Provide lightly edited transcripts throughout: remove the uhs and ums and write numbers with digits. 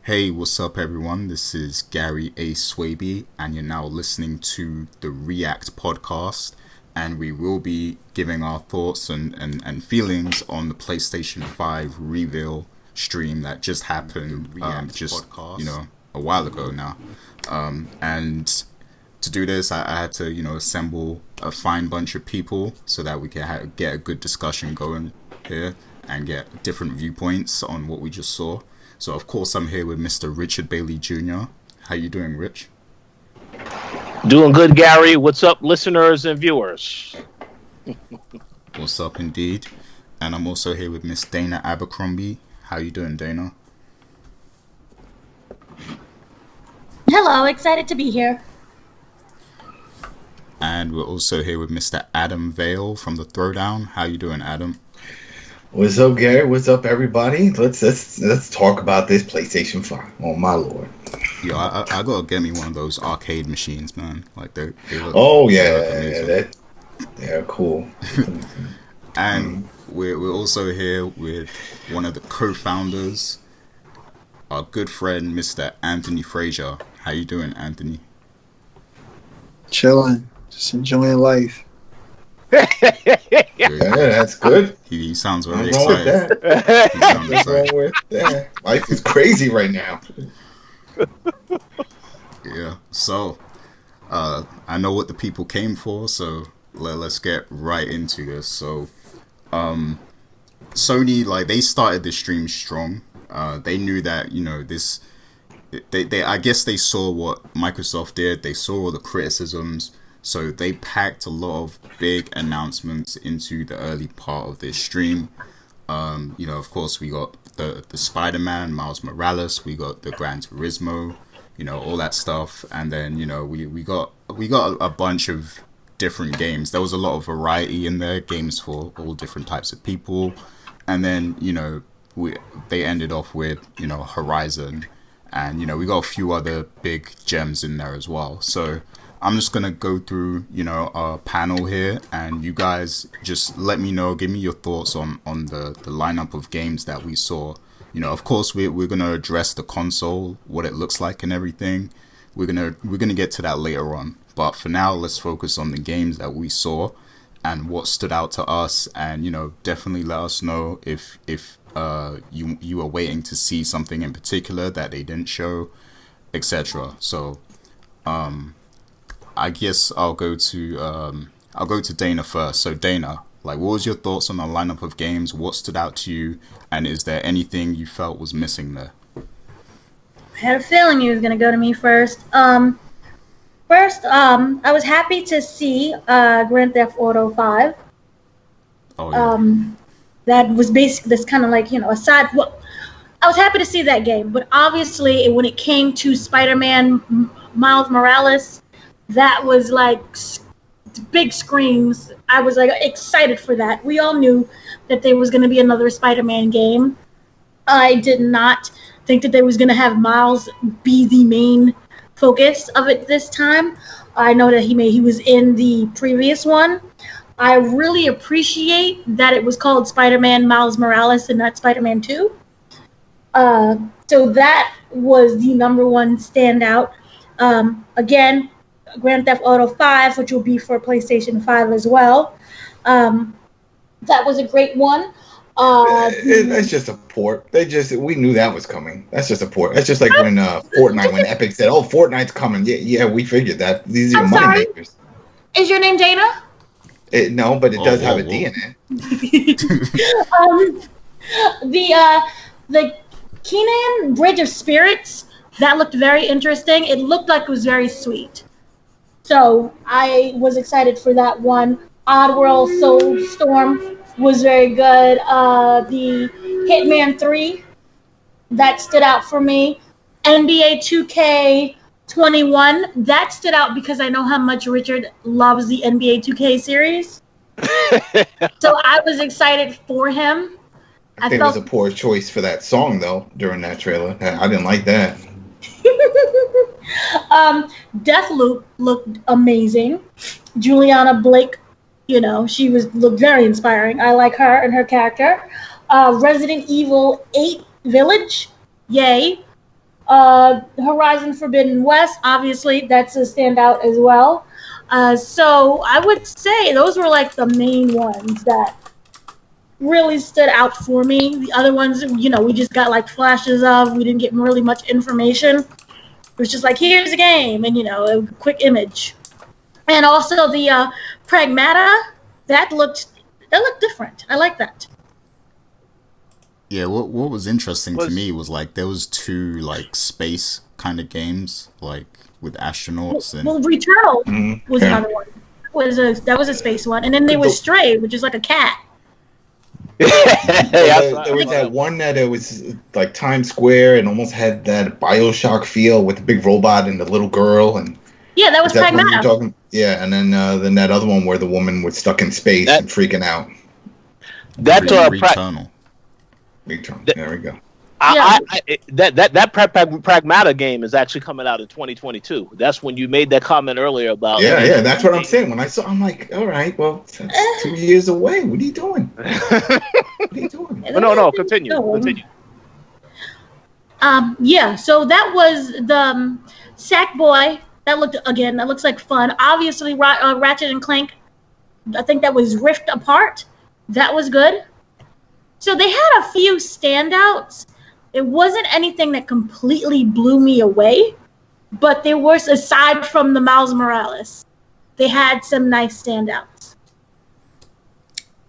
Hey, what's up, everyone? This is Gary A. Swaby, and you're now listening to the React podcast. And we will be giving our thoughts and feelings on the PlayStation 5 reveal stream that just happened a while ago now. And to do this, I had to, assemble a fine bunch of people so that we can get a good discussion going here and get different viewpoints on what we just saw. So, of course, I'm here with Mr. Richard Bailey Jr. How you doing, Rich? Doing good, Gary. What's up, listeners and viewers? What's up, indeed? And I'm also here with Miss Dana Abercrombie. How you doing, Dana? Hello, excited to be here. And we're also here with Mr. Adam Vale from The Throwdown. How you doing, Adam? What's up, Gary? What's up, everybody? Let's talk about this PlayStation 5. Oh my lord! Yo, I gotta get me one of those arcade machines, man. Like they look. Oh yeah, they're cool. And we're also here with one of the co-founders, our good friend, Mr. Anthony Frazier. How you doing, Anthony? Chilling, just enjoying life. Yeah, that's good. He sounds very Nothing wrong excited. with that. He sounds Nothing wrong excited. with that. Life is crazy right now. Yeah. So, I know what the people came for. So let's get right into this. So, Sony, they started the stream strong. They knew that this. They I guess they saw what Microsoft did. They saw all the criticisms. So they packed a lot of big announcements into the early part of this stream. Of course, we got the Spider-Man, Miles Morales. We got the Gran Turismo, all that stuff. And then, we got a bunch of different games. There was a lot of variety in there, games for all different types of people. And then, they ended off with, Horizon. And, we got a few other big gems in there as well. So I'm just going to go through, our panel here, and you guys just let me know, give me your thoughts on the lineup of games that we saw. Of course, we're going to address the console, what it looks like and everything. We're going to get to that later on. But for now, let's focus on the games that we saw and what stood out to us. And, definitely let us know if you are waiting to see something in particular that they didn't show, etc. So, I guess I'll go to Dana first. So Dana, what was your thoughts on the lineup of games? What stood out to you, and is there anything you felt was missing there? I had a feeling you was gonna go to me first. I was happy to see Grand Theft Auto 5. Oh yeah. That was basically this kind of aside. Well, I was happy to see that game, but obviously when it came to Spider-Man, Miles Morales, that was big screams. I was excited for that. We all knew that there was going to be another Spider-Man game. I did not think that they was going to have Miles be the main focus of it this time. I know that he was in the previous one. I really appreciate that it was called Spider-Man Miles Morales and not Spider-Man 2. So that was the number one standout. Again, Grand Theft Auto 5, which will be for PlayStation 5 as well. That was a great one. That's just a port. We knew that was coming. That's just a port. That's just like when Fortnite, when Epic said, "Oh, Fortnite's coming." Yeah, we figured that. These are money makers. Is your name Dana? No, but it does have a D in it. The Keenan Bridge of Spirits, that looked very interesting. It looked like it was very sweet. So I was excited for that one. Oddworld Soulstorm was very good. The Hitman 3, that stood out for me. NBA 2K21, that stood out because I know how much Richard loves the NBA 2K series. So I was excited for him. I think it was a poor choice for that song, though, during that trailer. I didn't like that. Deathloop looked amazing. Juliana Blake, she looked very inspiring. I like her and her character. Resident Evil 8 Village, yay. Horizon Forbidden West, obviously, that's a standout as well. So I would say those were like the main ones that really stood out for me. The other ones, we just got like flashes of. We didn't get really much information. It was just like, here's a game, and a quick image. And also the Pragmata, that looked different. I like that. Yeah, what was interesting to me was like there was two like space kind of games like with astronauts and Well, Returnal was another one. That was a space one, and then there was Stray, which is like a cat. There was that one that it was like Times Square and almost had that Bioshock feel with the big robot and the little girl and. Yeah, that was Pragmata. Yeah, and then that other one where the woman was stuck in space and freaking out. That's Returnal. There we go. That Pragmata game is actually coming out in 2022. That's when you made that comment earlier about. Yeah, that's what I'm saying. When I saw, I'm like, all right, well, that's 2 years away. What are you doing? What are you doing? No, continue. Yeah. So that was the Sackboy. That looks like fun. Obviously, Ratchet and Clank. I think that was Rift Apart. That was good. So they had a few standouts. It wasn't anything that completely blew me away, but there was, aside from the Miles Morales, they had some nice standouts.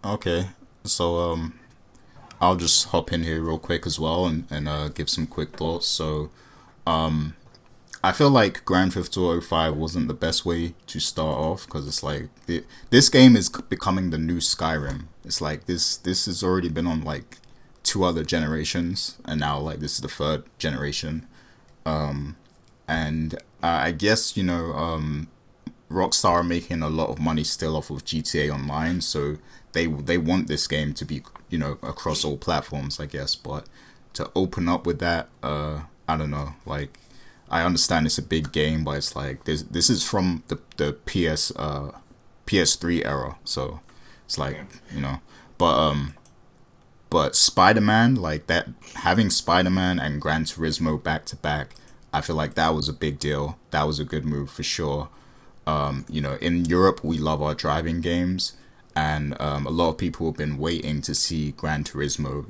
Okay, so I'll just hop in here real quick as well and give some quick thoughts. So I feel like Grand Theft Auto 5 wasn't the best way to start off because it's like this game is becoming the new Skyrim. It's like this has already been on like 2 other generations, and now like this is the 3rd generation. And I guess Rockstar are making a lot of money still off of GTA Online, so they want this game to be across all platforms, I guess. But to open up with that, I don't know, like. I understand it's a big game, but it's like this is from the PS3 era, so it's like but Spider-Man, like that, having Spider-Man and Gran Turismo back to back, I feel like that was a big deal. That was a good move for sure. In Europe we love our driving games, and a lot of people have been waiting to see Gran Turismo,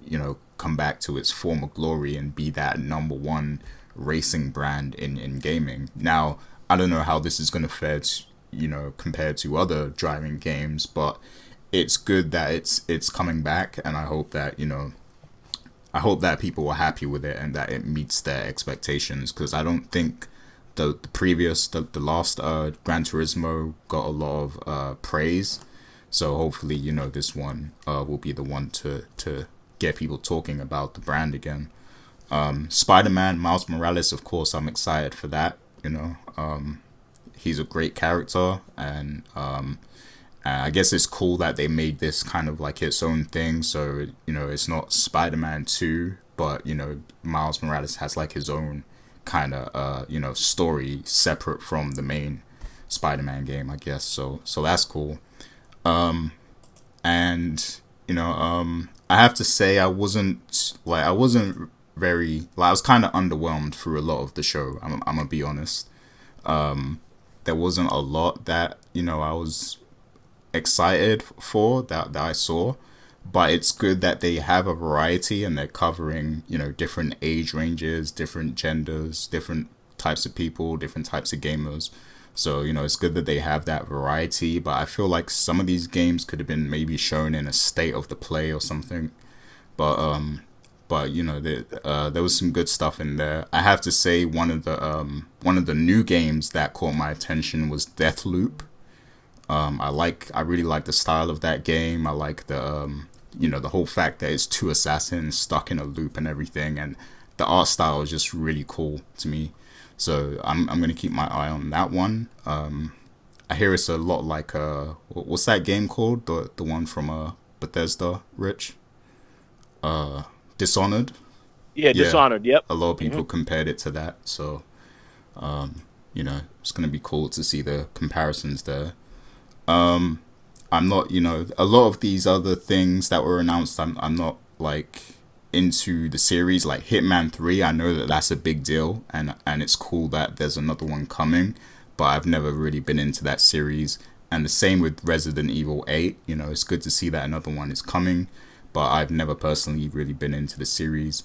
come back to its former glory and be that #1 racing brand in gaming. Now, I don't know how this is going to fare compared to other driving games, but it's good that it's coming back, and I hope that people are happy with it and that it meets their expectations, because I don't think the last Gran Turismo got a lot of praise, so hopefully this one will be the one to get people talking about the brand again. Spider-Man, Miles Morales, of course, I'm excited for that. He's a great character, and I guess it's cool that they made this kind of like its own thing. So it's not Spider-Man 2, but Miles Morales has like his own kind of story separate from the main Spider-Man game, I guess. So that's cool. And I have to say I wasn't very, I was kind of underwhelmed through a lot of the show. I'm gonna be honest. There wasn't a lot that I was excited for that I saw, but it's good that they have a variety and they're covering different age ranges, different genders, different types of people, different types of gamers. So it's good that they have that variety, but I feel like some of these games could have been maybe shown in a state of the play or something. But there was some good stuff in there. I have to say one of the new games that caught my attention was Deathloop. I really like the style of that game. I like the whole fact that it's 2 assassins stuck in a loop and everything, and the art style is just really cool to me. So I'm gonna keep my eye on that one. I hear it's a lot like what's that game called? The one from Bethesda, Rich? Dishonored. Yeah, Dishonored. Yep. A lot of people compared it to that, so it's gonna be cool to see the comparisons there. I'm not, a lot of these other things that were announced, I'm not like into the series. Like Hitman 3, I know that that's a big deal, and it's cool that there's another one coming, but I've never really been into that series. And the same with Resident Evil 8. You know, it's good to see that another one is coming, but I've never personally really been into the series.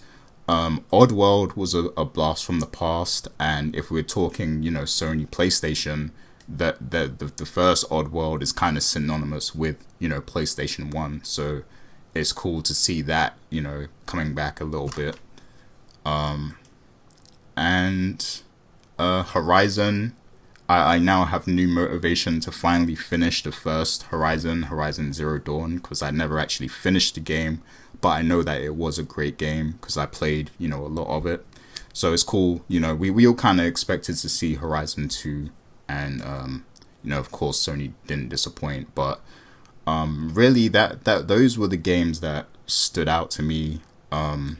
Oddworld was a blast from the past, and if we're talking, you know, Sony PlayStation, the first Oddworld is kind of synonymous with, you know, PlayStation 1, so it's cool to see that, you know, coming back a little bit. And Horizon, I now have new motivation to finally finish the first Horizon Zero Dawn, because I never actually finished the game, but I know that it was a great game because I played, you know, a lot of it. So it's cool, you know, we all kind of expected to see Horizon 2, and you know, of course Sony didn't disappoint, but really that those were the games that stood out to me. And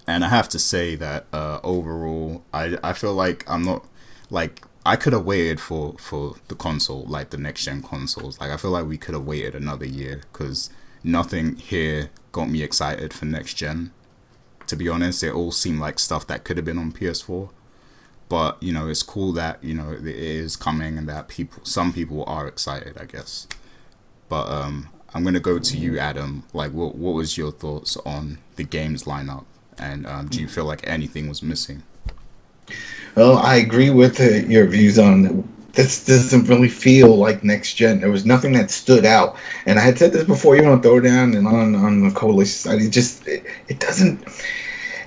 I have to say that overall I feel like I'm not, like, I could have waited for the console, like the next gen consoles. Like, I feel like we could have waited another year, because nothing here got me excited for next gen. To be honest, it all seemed like stuff that could have been on PS4. But, you know, it's cool that, you know, it is coming and that some people are excited, I guess. But I'm gonna go to you, Adam. Like, what was your thoughts on the games lineup, and do you feel like anything was missing? Well, I agree with your views on this. Doesn't really feel like next gen. There was nothing that stood out, and I had said this before, even on Throwdown and on the Coalition side. It doesn't.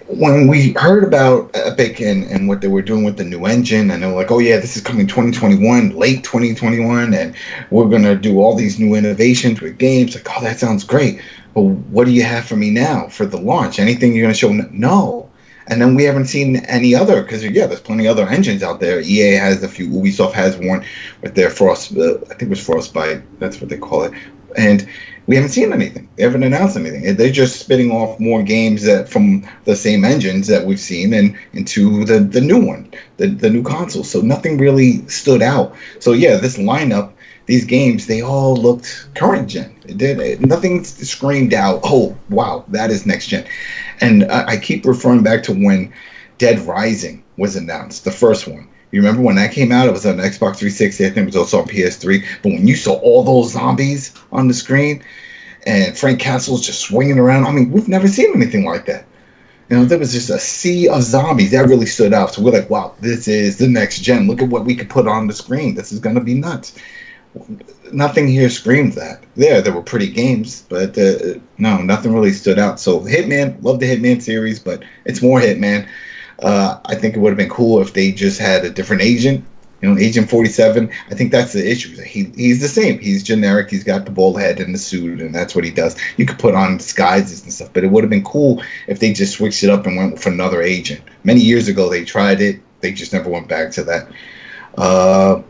When we heard about Epic and what they were doing with the new engine, and they were like, oh yeah, this is coming 2021, late 2021, and we're going to do all these new innovations with games. Like, oh, that sounds great. But what do you have for me now for the launch? Anything you're going to show? No. And then we haven't seen any other, because, yeah, there's plenty of other engines out there. EA has a few. Ubisoft has one with their I think it was Frostbite. That's what they call it. And we haven't seen anything. They haven't announced anything. They're just spitting off more games that from the same engines that we've seen and into the new one, the new console. So nothing really stood out. So yeah, this lineup, these games, they all looked current gen. Nothing screamed out, oh wow, that is next gen. And I keep referring back to when Dead Rising was announced, the first one. You remember when that came out? It was on Xbox 360. I think it was also on PS3. But when you saw all those zombies on the screen and Frank Castle's just swinging around, I mean, we've never seen anything like that. You know, there was just a sea of zombies. That really stood out. So we're like, wow, this is the next gen. Look at what we could put on the screen. This is going to be nuts. Nothing here screams that. There were pretty games, but no, nothing really stood out. So Hitman, love the Hitman series, but it's more Hitman. I think it would have been cool if they just had a different agent. You know, Agent 47. I think that's the issue. He's the same. He's generic. He's got the bald head and the suit, and that's what he does. You could put on disguises and stuff, but it would have been cool if they just switched it up and went with another agent. Many years ago, they tried it. They just never went back to that.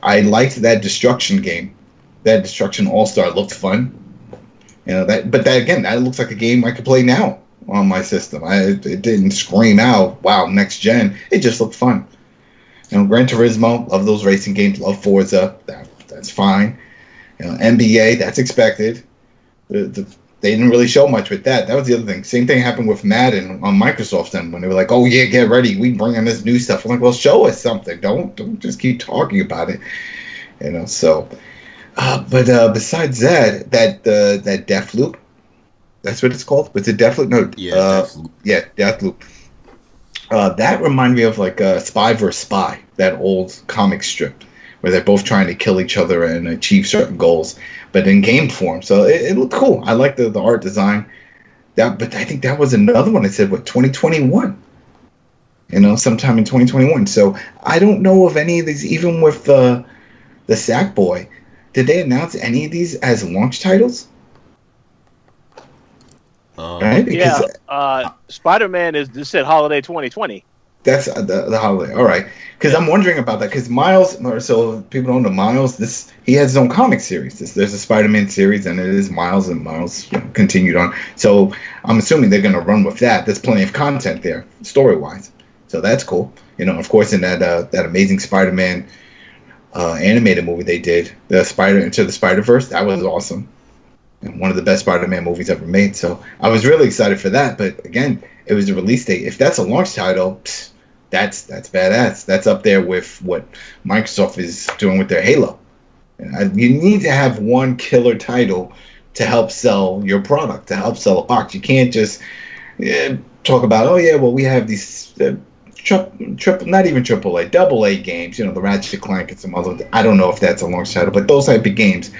I liked that Destruction game. That Destruction All-Star looked fun. You know, but again, that looks like a game I could play now on my system. It didn't scream out, wow, next gen. It just looked fun. You know, Gran Turismo, love those racing games, love Forza, that's fine. You know, NBA, that's expected. They didn't really show much with that. That was the other thing. Same thing happened with Madden on Microsoft's end when they were like, oh yeah, get ready, we bring in this new stuff. I'm like, well, show us something. Don't just keep talking about it. You know, so but besides that Deathloop, that's what it's called. Was it Deathloop? No, Deathloop. Yeah, Deathloop. That reminded me of like Spy vs. Spy, that old comic strip where they're both trying to kill each other and achieve certain goals, but in game form. So it looked cool. I like the art design. But I think that was another one that said, 2021? You know, sometime in 2021. So I don't know of any of these, even with the Sackboy. Did they announce any of these as launch titles? Right? Because, Spider-Man this said holiday 2020. That's the holiday. All right. Because I'm wondering about that. Because Miles, so people don't know Miles, he has his own comic series. There's a Spider-Man series, and it is Miles, and Miles continued on. So I'm assuming they're going to run with that. There's plenty of content there, story-wise. So that's cool. You know, of course, in that amazing Spider-Man animated movie they did, Into the Spider-Verse, that was awesome. and one of the best Spider-Man movies ever made. So I was really excited for that. But again, it was a release date. If that's a launch title, that's badass. That's up there with what Microsoft is doing with their Halo. You need to have one killer title to help sell your product, to help sell a box. You can't just talk about, oh yeah, well we have these not even AAA, double A games, the Ratchet Clank and some other. I don't know if that's a launch title, but those type of games,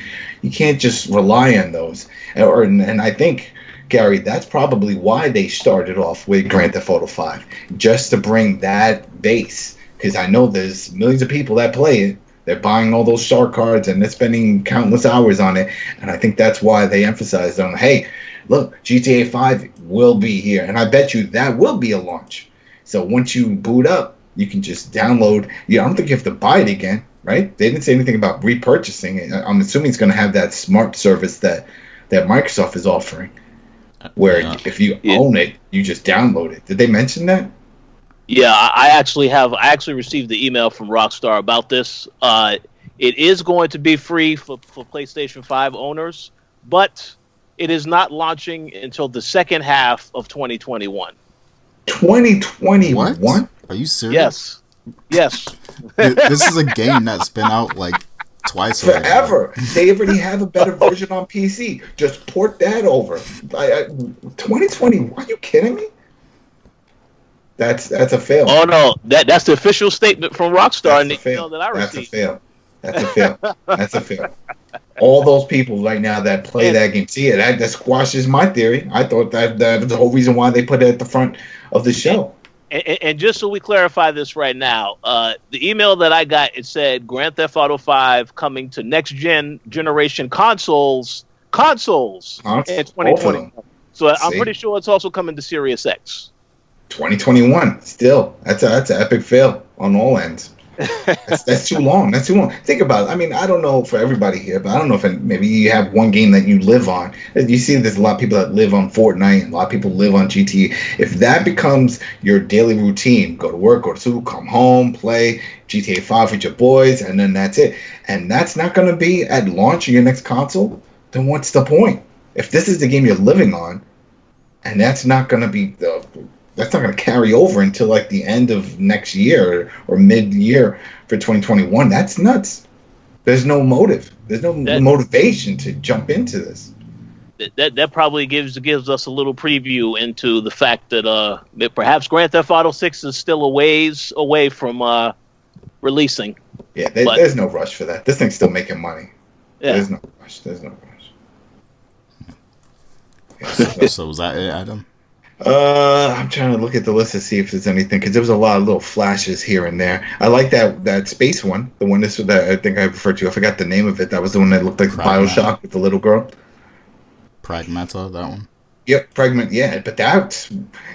you can't just rely on those. And I think, Gary, that's probably why they started off with Grand Theft Auto 5, just to bring that base. Because I know there's millions of people that play it. They're buying all those star cards and they're spending countless hours on it. And I think that's why they emphasized on, hey, look, GTA 5 will be here. And I bet you that will be a launch. So once you boot up, you can just download. I don't think you have to buy it again, right? They didn't say anything about repurchasing it. I'm assuming it's going to have that smart service that Microsoft is offering, where if you own it, you just download it. Did they mention that? Yeah, I actually received the email from Rockstar about this. It is going to be free for PlayStation 5 owners, but it is not launching until the second half of 2021. 2021? What? Are you serious? Yes. This is a game that's been out like twice forever. They already have a better version on PC. Just port that over. 2020? Are you kidding me? That's a fail. Oh no, that's the official statement from Rockstar in the email that I received. That's a fail. All those people right now that play that game, see it, that squashes my theory. I thought that was the whole reason why they put it at the front of the show. And just so we clarify this right now, the email that I got, it said Grand Theft Auto 5 coming to next generation consoles in 2020. So I'm pretty sure it's also coming to Series X. 2021, still, that's an epic fail on all ends. That's too long. Think about it. I mean, I don't know for everybody here, but I don't know if maybe you have one game that you live on. You see, there's a lot of people that live on Fortnite, and a lot of people live on GTA. If that becomes your daily routine, go to work, go to school, come home, play GTA 5 with your boys, and then that's it. And that's not going to be at launch of your next console, then what's the point? If this is the game you're living on, and that's not going to be that's not going to carry over until like the end of next year or mid-year for 2021. That's nuts. There's no motive. There's no motivation to jump into this. That probably gives us a little preview into the fact that perhaps Grand Theft Auto 6 is still a ways away from releasing. Yeah, there's no rush for that. This thing's still making money. Yeah. There's no rush. Yeah, so was that it, Adam? I'm trying to look at the list to see if there's anything, because there was a lot of little flashes here and there. I like that space one, the one that I think I referred to. I forgot the name of it. That was the one that looked like the BioShock with the little girl. Pragmata, that one. Yep, Pragmata. Yeah, but that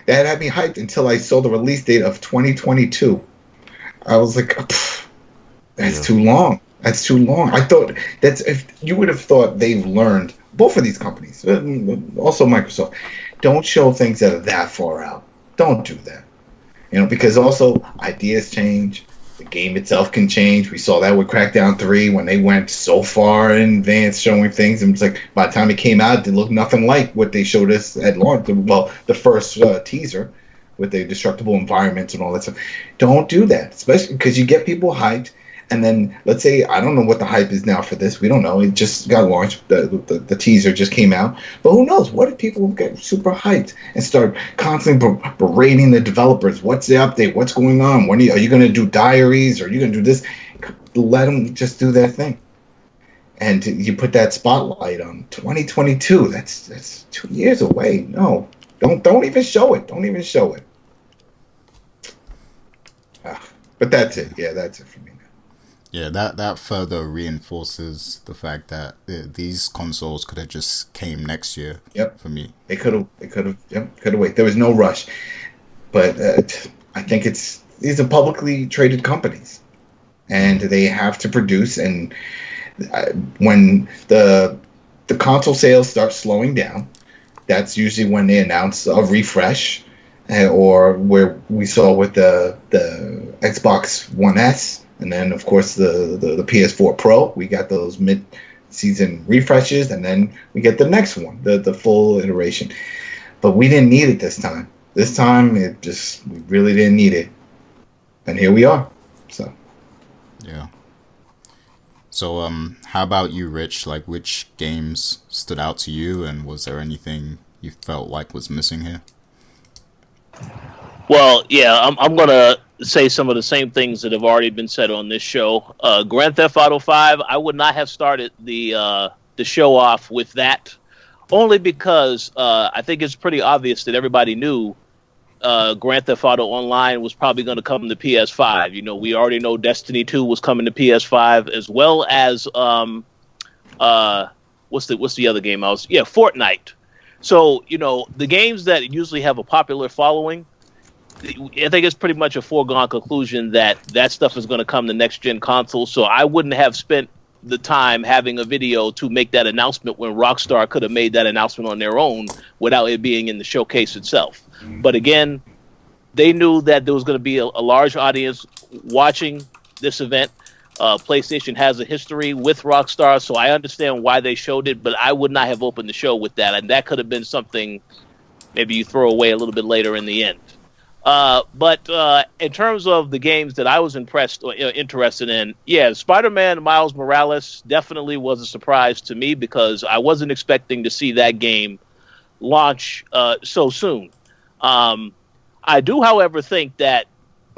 had me hyped until I saw the release date of 2022. I was like, that's too long. That's too long. I thought if you would have thought they've learned, both of these companies, also Microsoft, don't show things that are that far out. Don't do that. Because also ideas change. The game itself can change. We saw that with Crackdown 3 when they went so far in advance showing things. And it's like by the time it came out, it looked nothing like what they showed us at launch. Well, the first teaser with the destructible environments and all that stuff. Don't do that, especially because you get people hyped. And then let's say, I don't know what the hype is now for this. We don't know. It just got launched. The teaser just came out. But who knows? What if people get super hyped and start constantly berating the developers? What's the update? What's going on? Are you going to do diaries? Or are you going to do this? Let them just do their thing. And you put that spotlight on 2022. That's 2 years away. No. Don't even show it. Don't even show it. But that's it. Yeah, that's it for me. Yeah, that further reinforces the fact that these consoles could have just came next year. Yep. For me, they could have. Yep, could have waited. There was no rush, but I think these are publicly traded companies, and they have to produce. And when the console sales start slowing down, that's usually when they announce a refresh, or where we saw with the Xbox One S. And then, of course, the PS4 Pro. We got those season refreshes, and then we get the next one, the full iteration. But we didn't need it this time. This time, we really didn't need it. And here we are. So. Yeah. So, how about you, Rich? Like, which games stood out to you, and was there anything you felt like was missing here? Well, yeah, I'm gonna say some of the same things that have already been said on this show. Grand Theft Auto 5, I would not have started the show off with that, only because I think it's pretty obvious that everybody knew Grand Theft Auto Online was probably going to come to PS5. You know, we already know Destiny 2 was coming to PS5, as well as what's the other game? Fortnite. So, you know, the games that usually have a popular following, I think it's pretty much a foregone conclusion that stuff is going to come to next-gen consoles. So I wouldn't have spent the time having a video to make that announcement when Rockstar could have made that announcement on their own without it being in the showcase itself. But again, they knew that there was going to be a large audience watching this event. PlayStation has a history with Rockstar, so I understand why they showed it, but I would not have opened the show with that. And that could have been something maybe you throw away a little bit later in the end. But in terms of the games that I was impressed or interested in, yeah, Spider-Man Miles Morales definitely was a surprise to me because I wasn't expecting to see that game launch so soon. I do, however, think that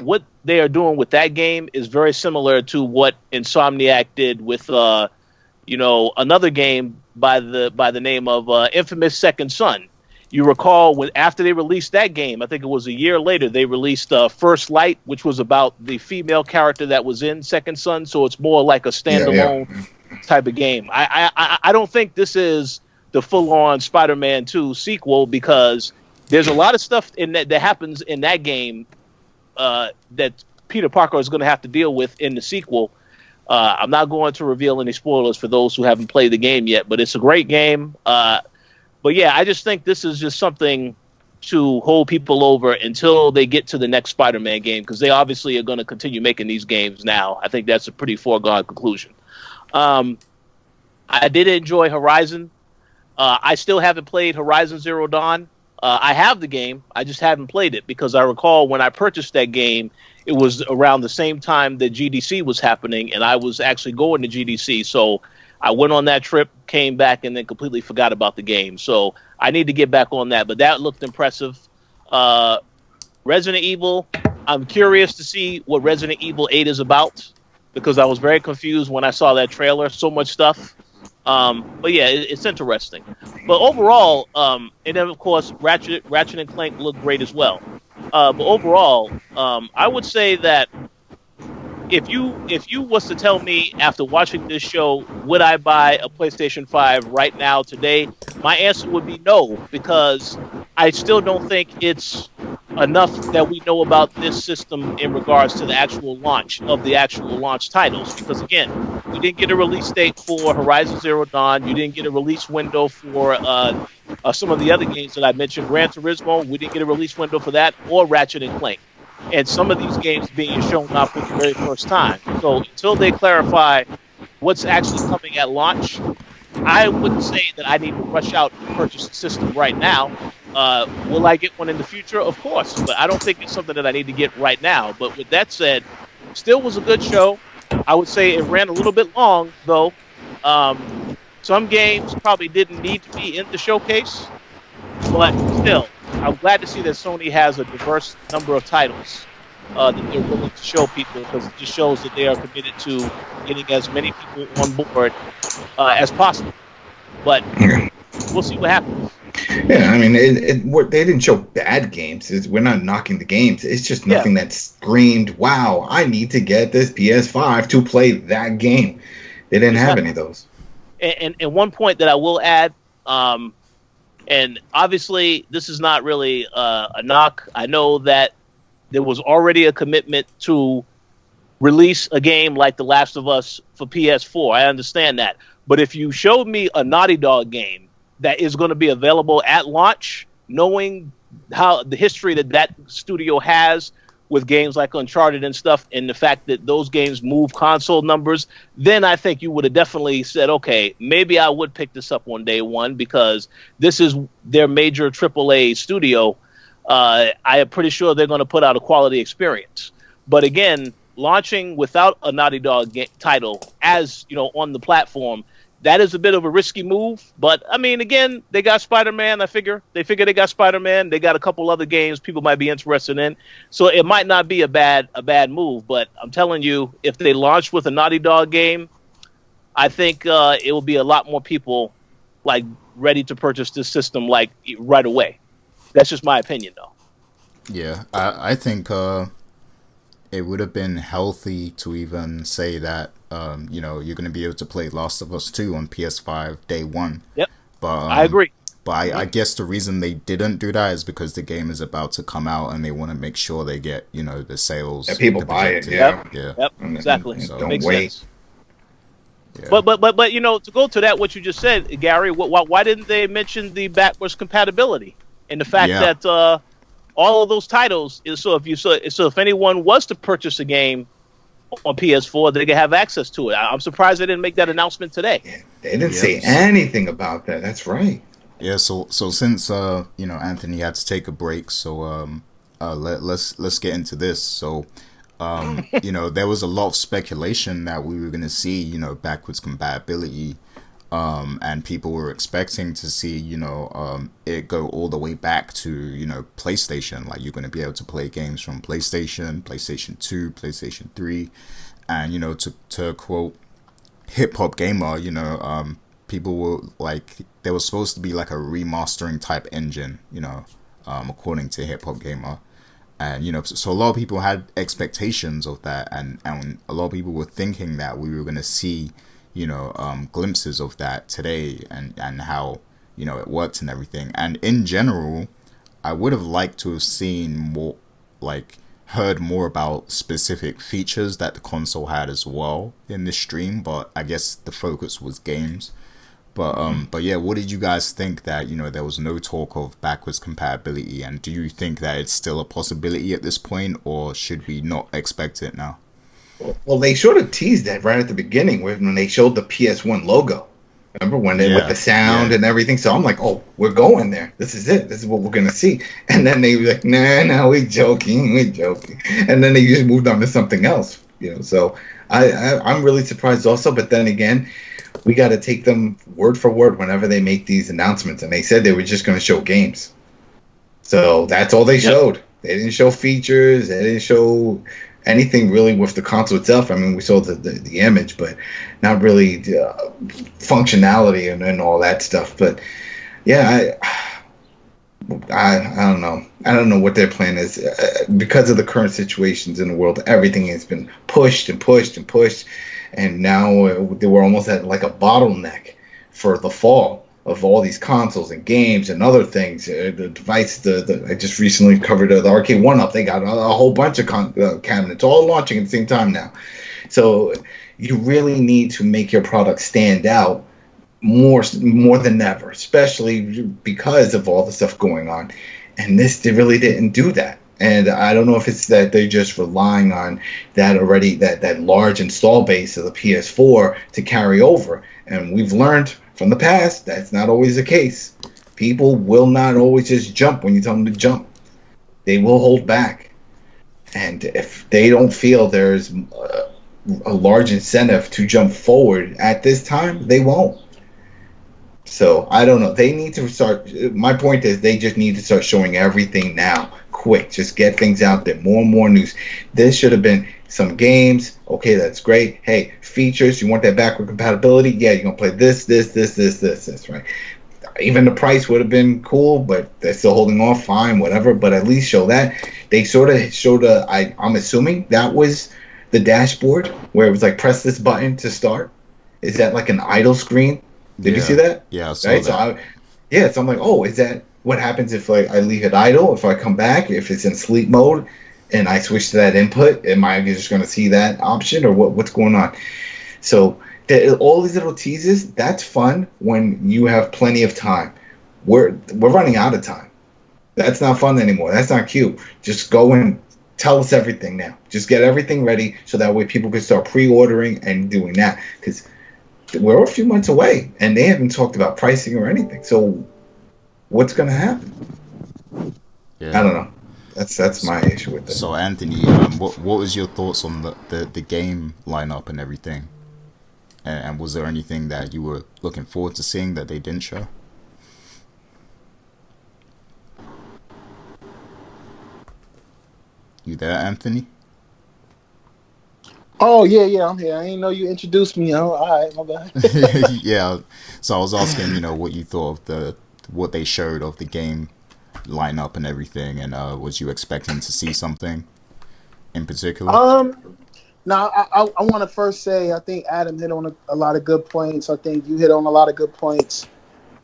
what they are doing with that game is very similar to what Insomniac did with, another game by the name of Infamous Second Son. You recall when after they released that game, I think it was a year later, they released First Light, which was about the female character that was in Second Son. So it's more like a standalone type of game. I don't think this is the full-on Spider-Man 2 sequel because there's a lot of stuff in that happens in that game that Peter Parker is going to have to deal with in the sequel. I'm not going to reveal any spoilers for those who haven't played the game yet, but it's a great game. But yeah, I just think this is just something to hold people over until they get to the next Spider-Man game, because they obviously are going to continue making these games now. I think that's a pretty foregone conclusion. I did enjoy Horizon. I still haven't played Horizon Zero Dawn. I have the game. I just haven't played it because I recall when I purchased that game, it was around the same time that GDC was happening, and I was actually going to GDC. So I went on that trip, came back, and then completely forgot about the game. So I need to get back on that. But that looked impressive. Resident Evil, I'm curious to see what Resident Evil 8 is about because I was very confused when I saw that trailer. So much stuff. But yeah, it's interesting. But overall, and then of course, Ratchet and Clank look great as well. But overall, I would say that if you was to tell me after watching this show, would I buy a PlayStation 5 right now today? My answer would be no, because I still don't think it's enough that we know about this system in regards to the actual launch of the actual launch titles. Because again, we didn't get a release date for Horizon Zero Dawn. You didn't get a release window for some of the other games that I mentioned. Gran Turismo, we didn't get a release window for that, or Ratchet and Clank. And some of these games being shown off for the very first time. So until they clarify what's actually coming at launch, I wouldn't say that I need to rush out and purchase the system right now. Will I get one in the future? Of course, but I don't think it's something that I need to get right now. But with that said, still was a good show. I would say it ran a little bit long, though. Some games probably didn't need to be in the showcase, but still, I'm glad to see that Sony has a diverse number of titles that they're willing to show people, because it just shows that they are committed to getting as many people on board as possible. But we'll see what happens. Yeah, I mean, they didn't show bad games. We're not knocking the games. It's just nothing that screamed, wow, I need to get this PS5 to play that game. They didn't have any of those. And one point that I will add, and obviously this is not really a knock. I know that there was already a commitment to release a game like The Last of Us for PS4. I understand that. But if you showed me a Naughty Dog game that is going to be available at launch, knowing how the history that studio has with games like Uncharted and stuff, and the fact that those games move console numbers, then I think you would have definitely said, okay, maybe I would pick this up on day one because this is their major AAA studio. I am pretty sure they're going to put out a quality experience. But again, launching without a Naughty Dog title as, on the platform, that is a bit of a risky move. But I mean, again, they got Spider-Man. They figure they got Spider-Man. They got a couple other games people might be interested in. So it might not be a bad move. But I'm telling you, if they launch with a Naughty Dog game, I think it will be a lot more people like ready to purchase this system like right away. That's just my opinion, though. Yeah, I think it would have been healthy to even say that you're going to be able to play Last of Us 2 on PS5 day one. Yep, but I agree. But I guess the reason they didn't do that is because the game is about to come out and they want to make sure they get the sales. And people buy it. Yeah. Yep. Exactly. So don't makes wait. sense. Yeah. But to go to that, what you just said, Gary, why didn't they mention the backwards compatibility and the fact that all of those titles is so if anyone was to purchase a game on PS4, they could have access to it. I'm surprised they didn't make that announcement today. Yeah, they didn't say anything about that. That's right. Yeah, so since Anthony had to take a break, so let's get into this. So there was a lot of speculation that we were going to see backwards compatibility, and people were expecting to see it go all the way back to PlayStation. Like you're going to be able to play games from PlayStation 2, PlayStation 3, and to quote Hip Hop Gamer, people were like, there was supposed to be like a remastering type engine, according to Hip Hop Gamer. And, so a lot of people had expectations of that. And a lot of people were thinking that we were going to see, glimpses of that today and how, it worked and everything. And in general, I would have liked to have seen more, like, heard more about specific features that the console had as well in this stream. But I guess the focus was games. But yeah, what did you guys think that, there was no talk of backwards compatibility? And do you think that it's still a possibility at this point, or should we not expect it now? Well, they sort of teased that right at the beginning when they showed the PS1 logo. Remember when they with the sound and everything? So I'm like, oh, we're going there. This is it. This is what we're going to see. And then they were like, nah, we're joking. And then they just moved on to something else. So I'm really surprised also. But then again, we got to take them word for word whenever they make these announcements. And they said they were just going to show games. So that's all they showed. They didn't show features. They didn't show anything really with the console itself. I mean, we saw the image, but not really functionality and all that stuff. But yeah, I don't know. I don't know what their plan is. Because of the current situations in the world, everything has been pushed and pushed and pushed. And now they were almost at like a bottleneck for the fall of all these consoles and games and other things. The device, I just recently covered the Arcade 1-Up. They got a whole bunch of cabinets all launching at the same time now. So you really need to make your product stand out more than ever, especially because of all the stuff going on. And they really didn't do that. And I don't know if it's that they're just relying on that already, that large install base of the PS4 to carry over. And we've learned from the past that's not always the case. People will not always just jump when you tell them to jump. They will hold back. And if they don't feel there's a large incentive to jump forward at this time, they won't. So I don't know. They need to start. My point is they just need to start showing everything now. Quick. Just get things out there. More and more news. This should have been some games. Okay, that's great. Hey, features. You want that backward compatibility? Yeah, you're going to play this, right? Even the price would have been cool, but they're still holding off. Fine, whatever. But at least show that. They sort of showed I'm assuming that was the dashboard where it was like press this button to start. Is that like an idle screen? Did you see that? Yeah, I saw right? that. So I'm like, oh, is that what happens if I leave it idle? If I come back, if it's in sleep mode, and I switch to that input, am I just going to see that option, or what's going on? So all these little teases, that's fun when you have plenty of time. We're running out of time. That's not fun anymore. That's not cute. Just go and tell us everything now. Just get everything ready so that way people can start pre-ordering and doing that. Because we're a few months away, and they haven't talked about pricing or anything. So what's going to happen? Yeah. I don't know. That's my issue with it. So Anthony, what was your thoughts on the game lineup and everything? And was there anything that you were looking forward to seeing that they didn't show? You there, Anthony? Oh yeah, I'm here. I didn't know you introduced me. Oh, all right, my bad. Yeah. So I was asking, what you thought of what they showed of the game lineup and everything, and was you expecting to see something in particular? Now I want to first say I think Adam hit on a lot of good points. I think you hit on a lot of good points.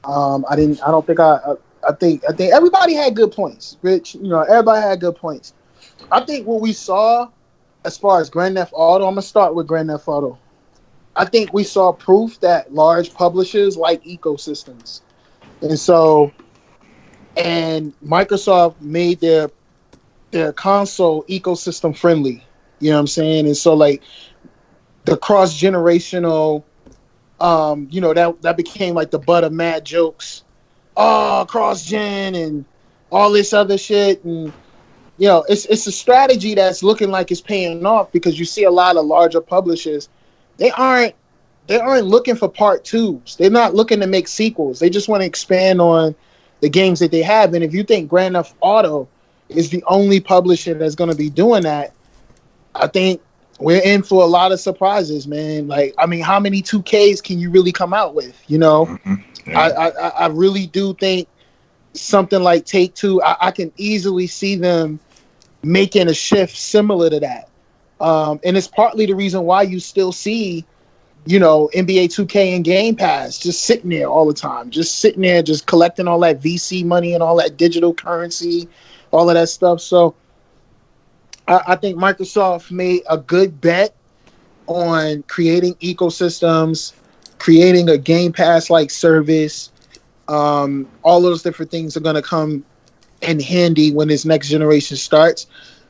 I think everybody had good points. Rich, everybody had good points. I think what we saw as far as Grand Theft Auto, I'm gonna start with Grand Theft Auto. I think we saw proof that large publishers like ecosystems, and Microsoft made their console ecosystem friendly. You know what I'm saying? And so like the cross generational, that became like the butt of mad jokes. Oh, cross gen and all this other shit, and it's a strategy that's looking like it's paying off because you see a lot of larger publishers. They aren't looking for part twos. They're not looking to make sequels. They just want to expand on the games that they have. And if you think Grand Theft Auto is the only publisher that's going to be doing that, I think we're in for a lot of surprises, man. Like, I mean, how many 2Ks can you really come out with? Mm-hmm. Yeah. I really do think something like Take-Two, I can easily see them making a shift similar to that. And it's partly the reason why you still see, NBA 2K and Game Pass just sitting there all the time, just collecting all that VC money and all that digital currency, all of that stuff. So I think Microsoft made a good bet on creating ecosystems, creating a Game Pass-like service. All those different things are going to come in handy when this next generation starts.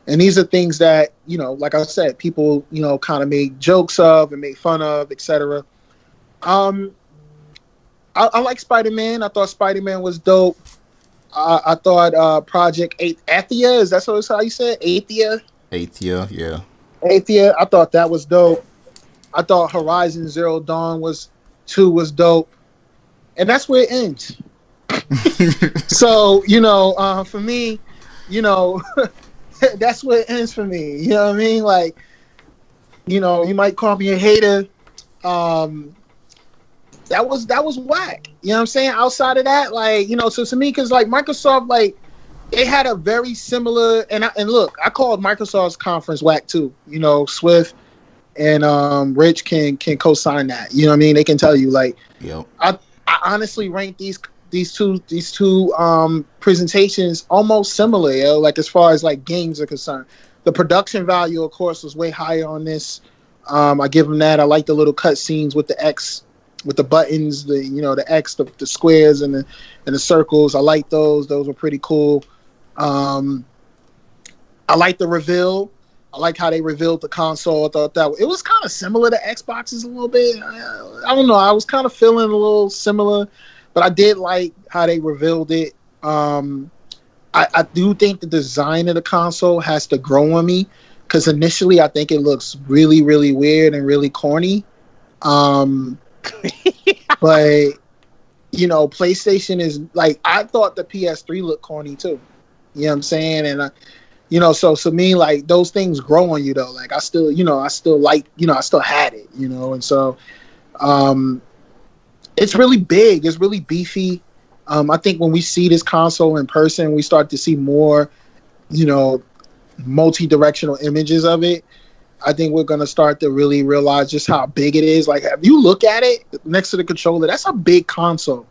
And these are things that, like I said, people, kind of made jokes of and made fun of, etc. I like Spider-Man. I thought Spider-Man was dope. I thought Project Athia, is that how you said? Athia, yeah. Athia, I thought that was dope. I thought Horizon Zero Dawn 2 was dope. And that's where it ends. So, for me, that's where it ends for me. You know what I mean? Like, you might call me a hater. That was whack. You know what I'm saying? Outside of that, like, so to me, because like Microsoft, like, they had a very similar, and look, I called Microsoft's conference whack too. Swift and Rich can co-sign that. You know what I mean? They can tell you, like, yep. I honestly rank these two presentations almost similar, like as far as like games are concerned. The production value, of course, was way higher on this. I give them that. I like the little cut scenes with the X, with the buttons, the X, the squares and the circles. I like those. Those were pretty cool. I like the reveal. I like how they revealed the console. I thought that it was kind of similar to Xbox's a little bit. I don't know. I was kind of feeling a little similar, but I did like how they revealed it. I do think the design of the console has to grow on me because initially I think it looks really, really weird and really corny. But PlayStation is like, I thought the PS3 looked corny too. You know what I'm saying? And so to me, like, those things grow on you though. Like I still like, I still had it, and so it's really big, it's really beefy. I think when we see this console in person, we start to see more, multi-directional images of it. I think we're gonna start to really realize just how big it is. Like, if you look at it next to the controller, that's a big console.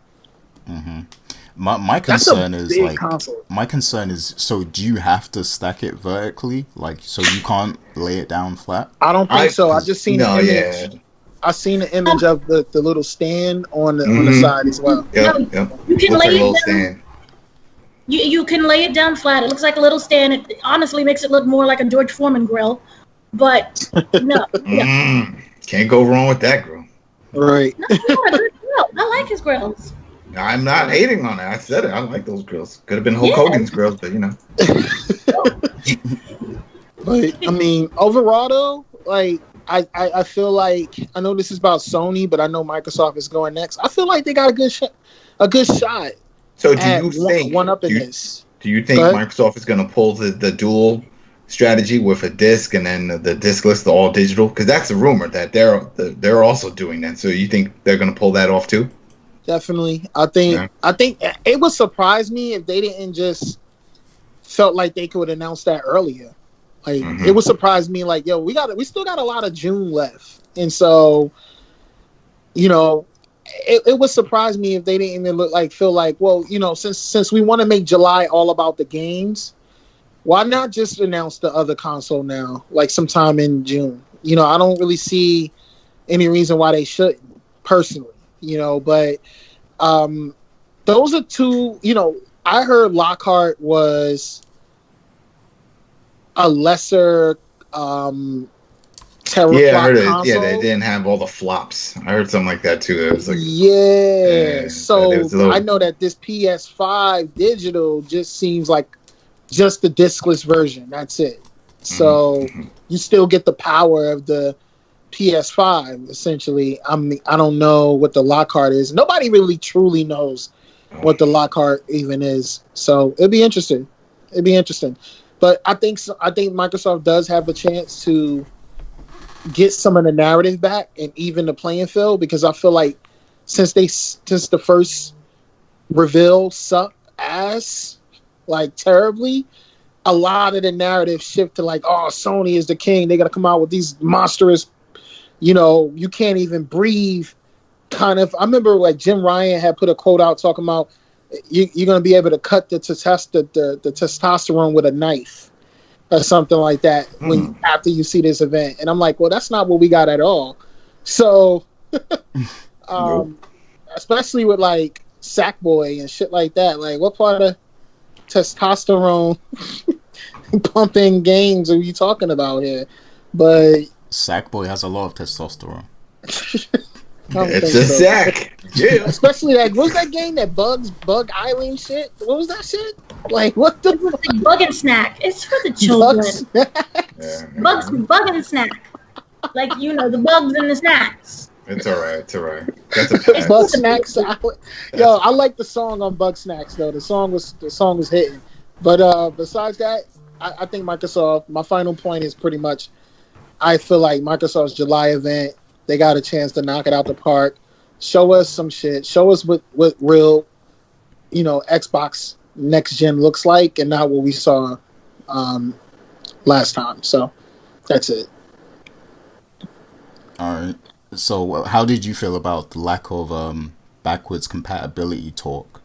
Mm-hmm. My concern is like console. My concern is, so do you have to stack it vertically, like, so you can't lay it down flat? I don't think so. I just seen the image. Yeah. I seen the image of the little stand on the side as well. Yep. You can lay it down. You can lay it down flat. It looks like a little stand. It honestly makes it look more like a George Foreman grill. But no. Can't go wrong with that grill. Right. No, a good grill. I like his grills. I'm not hating on it. I said it. I like those grills. Could have been Hulk Hogan's grills, but you know. But I mean, overall though, like I feel like, I know this is about Sony, but I know Microsoft is going next. I feel like they got a good shot. So do you think this? Do you think Microsoft is going to pull the dual strategy with a disc and then the discless, the all digital? Because that's a rumor that they're also doing that. So you think they're going to pull that off too? Definitely. I think it would surprise me if they didn't just felt like they could announce that earlier. Like it would surprise me. Like, yo, we still got a lot of June left, and so you know. It would surprise me if they didn't even feel like, well, you know, since we want to make July all about the games, why not just announce the other console now, like sometime in June? You know, I don't really see any reason why they shouldn't, personally, you know, but those are two, you know, I heard Lockhart was a lesser I heard it. Console. Yeah, they didn't have all the flops. I heard something like that too. It was like, so I know that this PS5 digital just seems like just the discless version. That's it. So you still get the power of the PS5 essentially. I don't know what the Lockhart is. Nobody really truly knows what the Lockhart even is. So it'd be interesting. But I think Microsoft does have a chance to get some of the narrative back and even the playing field, because I feel like since the first reveal sucked ass like terribly, a lot of the narrative shift to like, oh, Sony is the king. They got to come out with these monstrous, you know, you can't even breathe kind of. I remember like Jim Ryan had put a quote out talking about you're going to be able to cut the testosterone with a knife or something like that after you see this event. And I'm like, well, that's not what we got at all. So, especially with like Sackboy and shit like that, like what part of testosterone pumping games are you talking about here? But Sackboy has a lot of testosterone. It's a sack. Yeah. Especially that, what was that game, that Bug Island shit? What was that shit? Like, what the fuck? Bug and Snack. It's for the children. Bug and Snack. Like, you know, the bugs and the snacks. It's alright. That's a pass. Bug Snacks. Yo, I like the song on Bug Snacks though. The song was hitting. But besides that, I think Microsoft, my final point is pretty much, I feel like Microsoft's July event, they got a chance to knock it out the park. Show us some shit. Show us what real, you know, Xbox next gen looks like, and not what we saw last time. So that's it. All right. So how did you feel about the lack of backwards compatibility talk?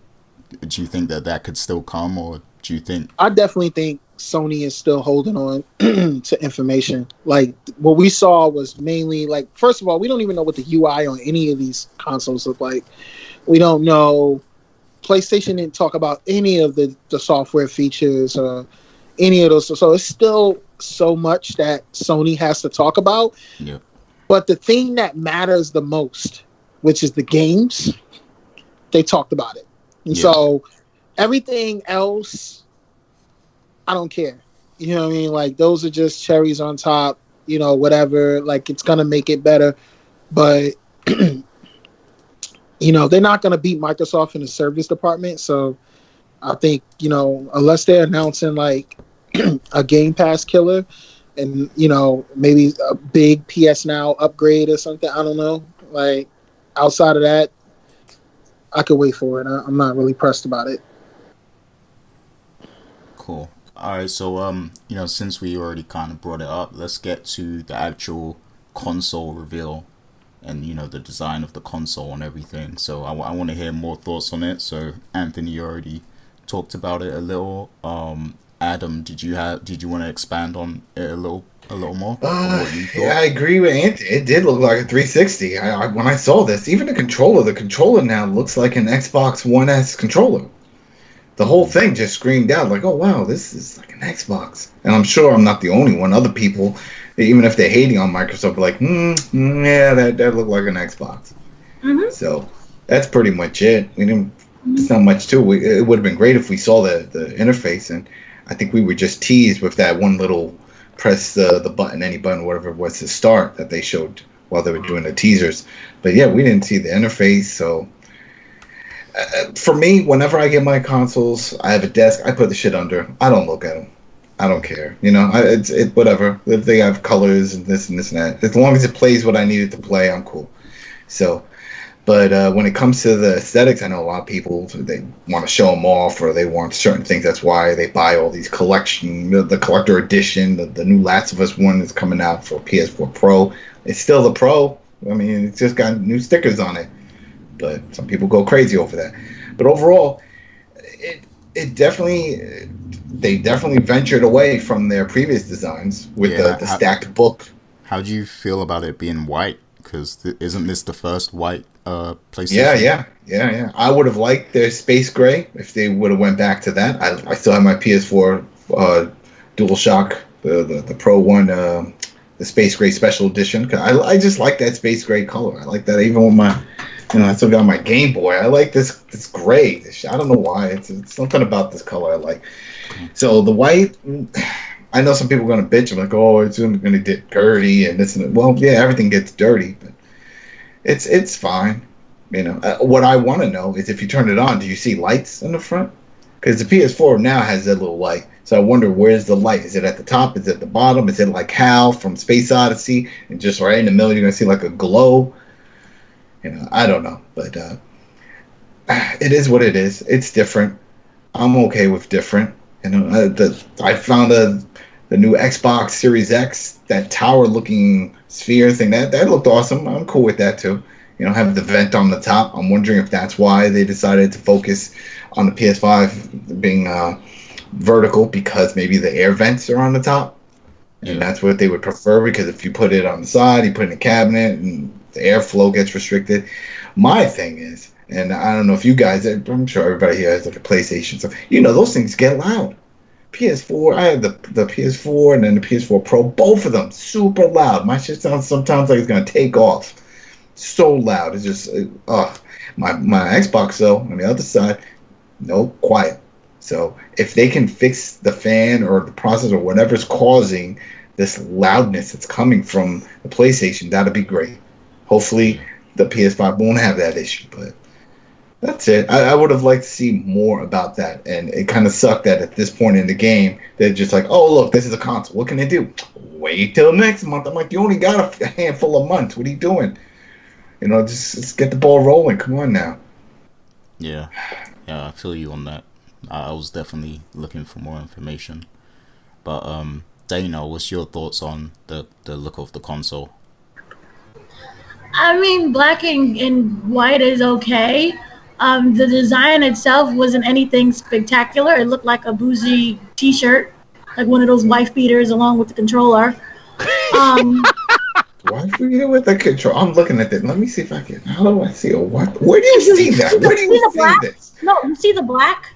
Do you think that could still come, or do you think? I definitely think Sony is still holding on to information. Like, what we saw was mainly, like, first of all, we don't even know what the UI on any of these consoles look like. We don't know. PlayStation didn't talk about any of the software features or any of those. So it's still so much that Sony has to talk about. Yeah. But the thing that matters the most, which is the games, they talked about it. And so everything else, I don't care. You know what I mean? Like, those are just cherries on top, you know, whatever. Like, it's going to make it better. But, you know, they're not going to beat Microsoft in the service department. So I think, you know, unless they're announcing, like, a Game Pass killer and, you know, maybe a big PS Now upgrade or something, I don't know. Like, outside of that, I could wait for it. I'm not really pressed about it. Cool. All right, so you know, since we already kind of brought it up, let's get to the actual console reveal, and you know, the design of the console and everything. So I want to hear more thoughts on it. So Anthony, you already talked about it a little. Adam, did you want to expand on it a little more? Yeah, I agree with Anthony. It did look like a 360. When I saw this, even the controller now looks like an Xbox One S controller. the whole thing just screamed out like, oh wow, this is like an Xbox. And I'm sure I'm not the only one. Other people, even if they're hating on Microsoft, are like, yeah, that looked like an Xbox. Mm-hmm. So that's pretty much it. We didn't. It's not much to it. It would have been great if we saw the interface, and I think we were just teased with that one little press the button, any button, whatever it was to start that they showed while they were doing the teasers. But yeah, we didn't see the interface. So for me, whenever I get my consoles, I have a desk. I put the shit under. I don't look at them. I don't care. You know, it's whatever. If they have colors and this and that, as long as it plays what I need it to play, I'm cool. So. But when it comes to the aesthetics, I know a lot of people, they want to show them off or they want certain things. That's why they buy all these the collector edition, the new Last of Us one is coming out for PS4 Pro. It's still the Pro. I mean, it's just got new stickers on it. But some people go crazy over that. But overall, they definitely ventured away from their previous designs with the stacked book. How do you feel about it being white? Because isn't this the first white PlayStation? Yeah. I would have liked their space gray if they would have went back to that. I still have my PS4 DualShock, the Pro one, the space gray special edition. I just like that space gray color. I like that even with my, I still got my Game Boy. I like this gray. I don't know why. It's something about this color I like. So the white. I know some people are going to bitch. I'm like, oh, it's going to get dirty and this and that. Well, yeah, everything gets dirty, but it's fine. What I want to know is if you turn it on, do you see lights in the front? Because the PS4 now has that little light. So I wonder, where's the light? Is it at the top? Is it at the bottom? Is it like Hal from Space Odyssey? And just right in the middle, you're going to see like a glow? I don't know. But it is what it is. It's different. I'm okay with different. I found the new Xbox Series X, that tower-looking sphere thing, that looked awesome. I'm cool with that too. Have the vent on the top. I'm wondering if that's why they decided to focus on the PS5 being vertical, because maybe the air vents are on the top, and that's what they would prefer. Because if you put it on the side, you put it in a cabinet, and the airflow gets restricted. My thing is, and I don't know if you guys, I'm sure everybody here has like a PlayStation, so those things get loud. PS4, I have the PS4 and then the PS4 Pro, both of them super loud. My shit sounds sometimes like it's gonna take off. So loud. It's just my Xbox though, on the other side, no, quiet. So if they can fix the fan or the processor or whatever's causing this loudness that's coming from the PlayStation, that'd be great. Hopefully the PS5 won't have that issue, but that's it. I would have liked to see more about that, and it kind of sucked that at this point in the game, they're just like, oh, look, this is a console. What can they do? Wait till next month. I'm like, you only got a handful of months. What are you doing? Just get the ball rolling. Come on now. Yeah, I feel you on that. I was definitely looking for more information. But, Dana, what's your thoughts on the look of the console? I mean, black and white is okay. The design itself wasn't anything spectacular. It looked like a bougie T-shirt, like one of those wife beaters along with the controller. Wife beater with the controller? I'm looking at that. Let me see if I can. How do I see a wife? Where do you see that? Where do you see this? No, you see the black?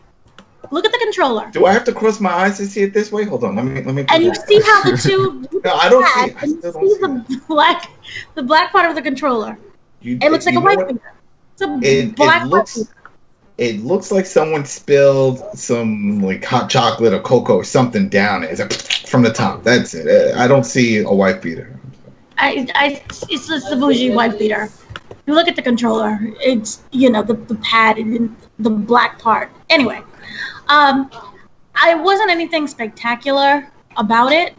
Look at the controller. Do I have to cross my eyes to see it this way? Hold on. Let me. And you see how the two. No, I don't see it. I still don't see the black part of the controller. It looks like a wife beater. It looks like someone spilled some like hot chocolate or cocoa or something down it. It's like from the top. That's it. I don't see a wife beater. It's just the bougie wife beater. You look at the controller. It's the pad and the black part. Anyway, I wasn't anything spectacular about it.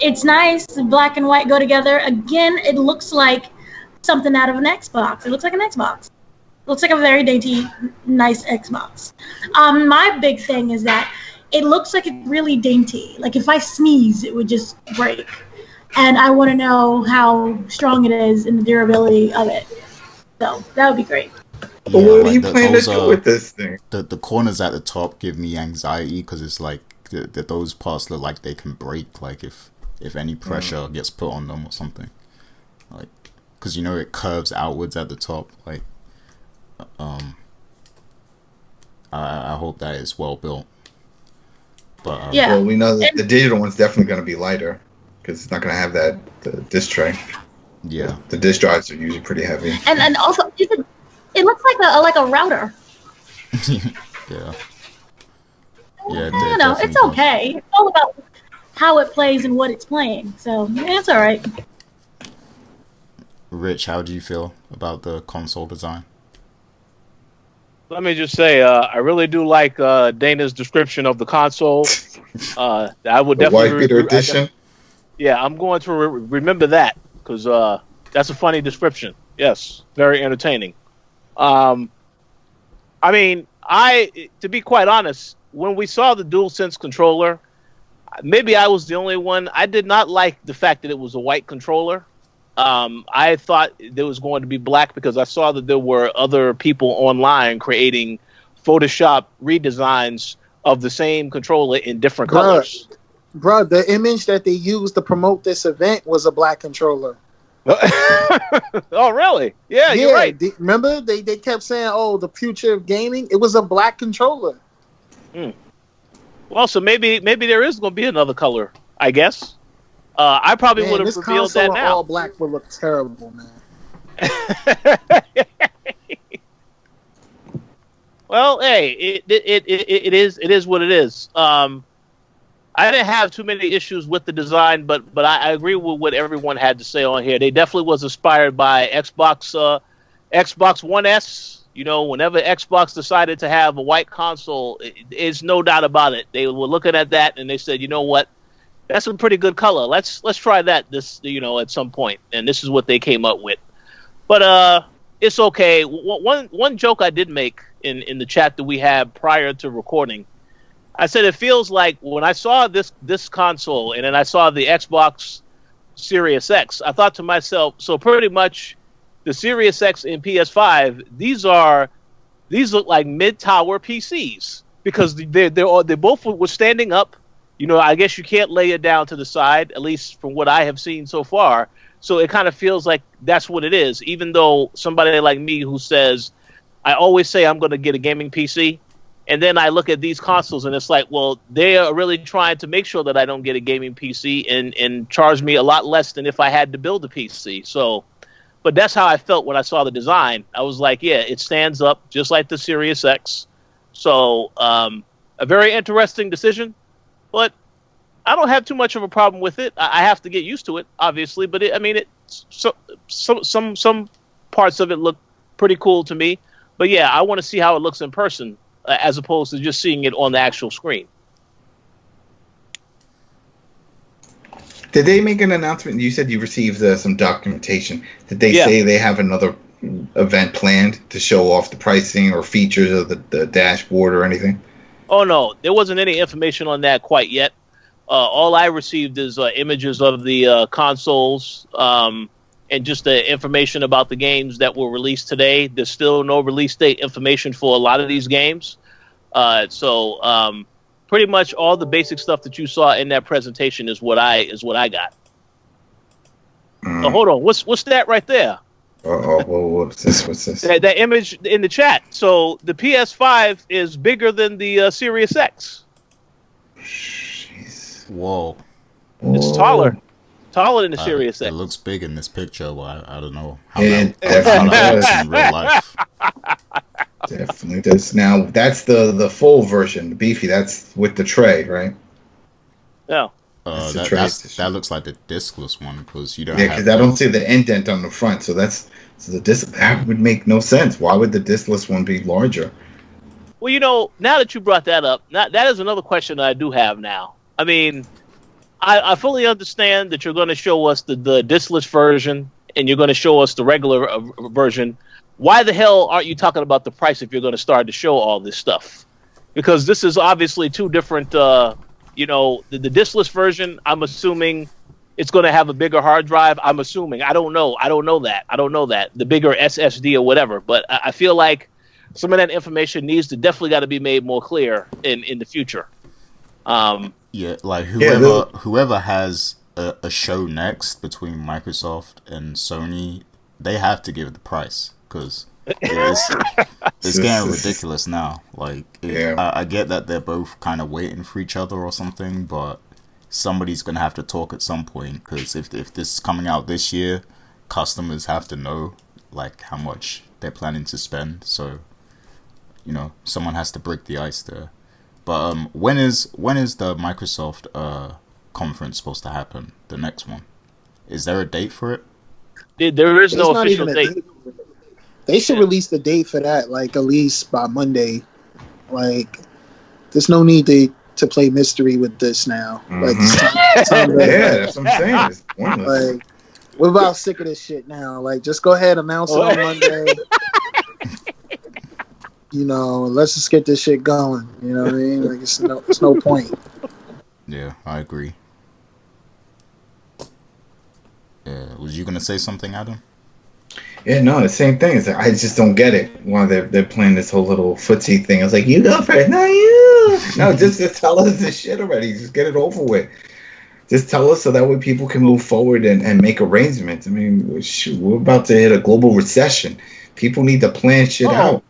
It's nice. Black and white go together. Again, it looks like something out of an Xbox. It looks like an Xbox. It looks like a very dainty, nice Xbox. My big thing is that it looks like it's really dainty. Like if I sneeze, it would just break. And I want to know how strong it is and the durability of it. So that would be great. But what are you planning to do with this thing? The corners at the top give me anxiety because it's like those parts look like they can break. Like if any pressure gets put on them or something. Like, because it curves outwards at the top. Like, I hope that it's well built. But Yeah. Well, we know that the digital one's definitely going to be lighter because it's not going to have the disc tray. Yeah. The disc drives are usually pretty heavy. And also, it looks like a router. Yeah. Yeah. You know, it's okay. It's all about how it plays and what it's playing. So it's all right. Rich, how do you feel about the console design? Let me just say, I really do like Dana's description of the console. I would definitely. White beater edition. I'm going to remember that because that's a funny description. Yes, very entertaining. I mean, to be quite honest, when we saw the DualSense controller, maybe I was the only one. I did not like the fact that it was a white controller. I thought there was going to be black because I saw that there were other people online creating Photoshop redesigns of the same controller in different colors. Bruh, the image that they used to promote this event was a black controller. Oh, really? Yeah, you're right. Remember, they kept saying, "Oh, the future of gaming." It was a black controller. Well, so maybe there is going to be another color, I guess. I probably would have revealed that now. All black would look terrible, man. Well, hey, it is what it is. I didn't have too many issues with the design, but I agree with what everyone had to say on here. They definitely was inspired by Xbox One S. You know, whenever Xbox decided to have a white console, it's no doubt about it. They were looking at that and they said, you know what? That's a pretty good color. Let's try that at some point. And this is what they came up with. But it's okay. One joke I did make in the chat that we had prior to recording, I said it feels like when I saw this console and then I saw the Xbox Series X, I thought to myself, so pretty much the Series X and PS5, these look like mid-tower PCs because they both were standing up. You know, I guess you can't lay it down to the side, at least from what I have seen so far. So it kind of feels like that's what it is, even though somebody like me who says, I always say I'm going to get a gaming PC, and then I look at these consoles and it's like, well, they are really trying to make sure that I don't get a gaming PC and charge me a lot less than if I had to build a PC. So, but that's how I felt when I saw the design. I was like, yeah, it stands up just like the Series X. So a very interesting decision. But I don't have too much of a problem with it. I have to get used to it, obviously. But some parts of it look pretty cool to me. But yeah, I want to see how it looks in person as opposed to just seeing it on the actual screen. Did they make an announcement? You said you received some documentation. Did they say they have another event planned to show off the pricing or features of the dashboard or anything? Oh, no. There wasn't any information on that quite yet. All I received is images of the consoles and just the information about the games that were released today. There's still no release date information for a lot of these games. So pretty much all the basic stuff that you saw in that presentation is what I got. Oh, hold on. What's that right there? What's this? That image in the chat. So the PS5 is bigger than the Series X. Jeez. Whoa. It's taller than the Series X. It looks big in this picture, but I don't know how that looks in real life. Definitely does. Now that's the full version, the beefy. That's with the tray, right? No. That looks like the discless one because you don't. Yeah, because I don't see the indent on the front, so the disc. That would make no sense. Why would the discless one be larger? Well, you know, now that you brought that up, that is another question that I do have now. I mean, I fully understand that you're going to show us the discless version and you're going to show us the regular version. Why the hell aren't you talking about the price if you're going to start to show all this stuff? Because this is obviously two different. You know, the discless version, I'm assuming it's going to have a bigger hard drive. I'm assuming. I don't know that. The bigger SSD or whatever. But I feel like some of that information definitely got to be made more clear in the future. Yeah, like whoever has a show next between Microsoft and Sony, they have to give the price because It's getting ridiculous now. Like, I get that they're both kind of waiting for each other or something, but somebody's gonna have to talk at some point, because if this is coming out this year, customers have to know like how much they're planning to spend. So, someone has to break the ice there. But when is the Microsoft conference supposed to happen? The next one? Is there a date for it? There is no official date. They should release the date for that, like, at least by Monday. Like, there's no need to play mystery with this now. Like, that's what I'm saying. It's pointless. Like, we're about sick of this shit now. Like, just go ahead, announce it on Monday. Let's just get this shit going. You know what I mean? Like, it's no point. Yeah, I agree. Yeah, was you gonna say something, Adam? Yeah, no, the same thing. It's like, I just don't get it. Why they're playing this whole little footsie thing. I was like, you go first, no, you. No, just tell us this shit already. Just get it over with. Just tell us so that way people can move forward and make arrangements. I mean, shoot, we're about to hit a global recession. People need to plan shit out.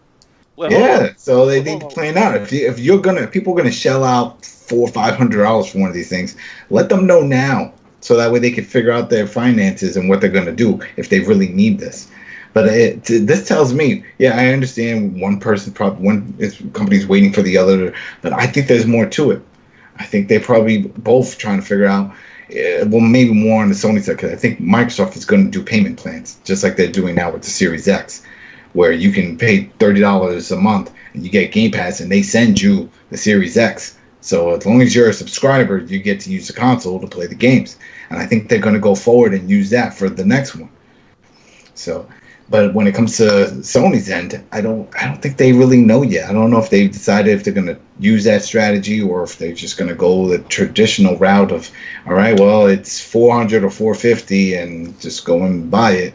Well, so they need to plan out. If people are gonna shell out $400 or $500 for one of these things, let them know now, so that way they can figure out their finances and what they're gonna do if they really need this. But this tells me, I understand one company's waiting for the other, but I think there's more to it. I think they're probably both trying to figure out, maybe more on the Sony side, because I think Microsoft is going to do payment plans, just like they're doing now with the Series X, where you can pay $30 a month and you get Game Pass, and they send you the Series X. So as long as you're a subscriber, you get to use the console to play the games. And I think they're going to go forward and use that for the next one. So, but when it comes to Sony's end, I don't think they really know yet. I don't know if they've decided if they're going to use that strategy or if they're just going to go the traditional route of, all right, well, it's $400 or $450 and just go and buy it.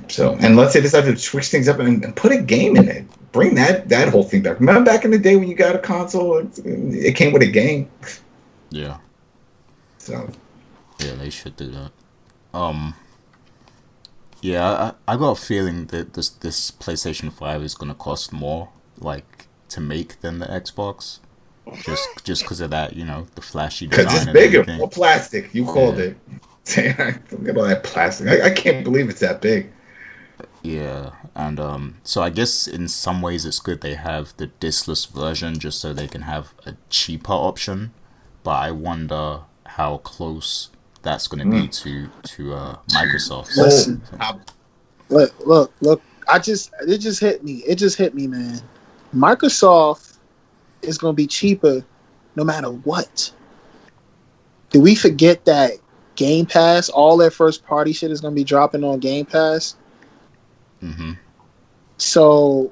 So, and let's say they decide to switch things up and put a game in it. Bring that whole thing back. Remember back in the day when you got a console, it came with a game. Yeah. So. Yeah, they should do that. Yeah, I got a feeling that this PlayStation 5 is going to cost more, like, to make than the Xbox. Just because of that, the flashy design. Because it's bigger, more plastic. You called it. Forget all that plastic. I can't believe it's that big. Yeah, and so I guess in some ways it's good they have the discless version just so they can have a cheaper option. But I wonder how close that's going to be to Microsoft. Listen, look! It just hit me. It just hit me, man. Microsoft is going to be cheaper no matter what. Did we forget that Game Pass, all their first party shit is going to be dropping on Game Pass? Mm-hmm. So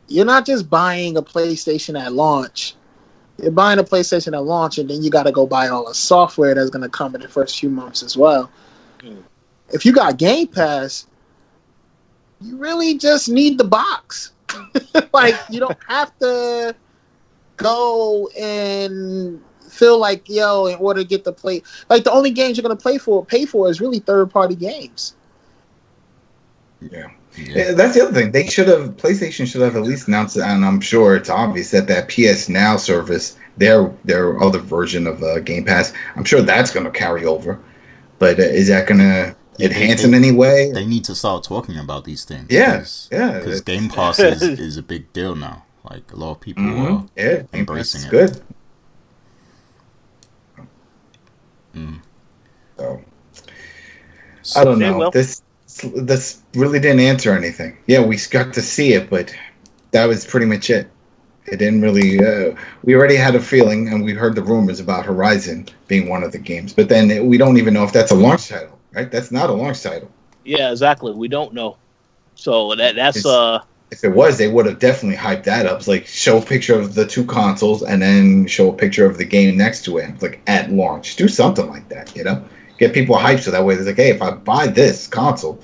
you're not just buying a PlayStation at launch. You're buying a PlayStation at launch, and then you got to go buy all the software that's going to come in the first few months as well. If you got Game Pass, you really just need the box. Like, you don't have to go and feel like, in order to get the play, like, the only games you're going to pay for is really third-party games. Yeah, that's the other thing. PlayStation should have at least announced it, and I'm sure it's obvious that PS Now service, their other version of Game Pass, I'm sure that's going to carry over. But is that going to enhance in any way? They need to start talking about these things. Because Game Pass is a big deal now. Like, a lot of people are embracing it. Good. So, I don't know. This really didn't answer anything. Yeah, we got to see it, but that was pretty much it. It didn't really. We already had a feeling, and we heard the rumors about Horizon being one of the games, but then we don't even know if that's a launch title, right? That's not a launch title. Yeah, exactly. We don't know. So that's If it was, they would have definitely hyped that up. It's like, show a picture of the two consoles and then show a picture of the game next to it. It's like at launch. Do something like that, Get people hyped so that way they're like, hey, if I buy this console,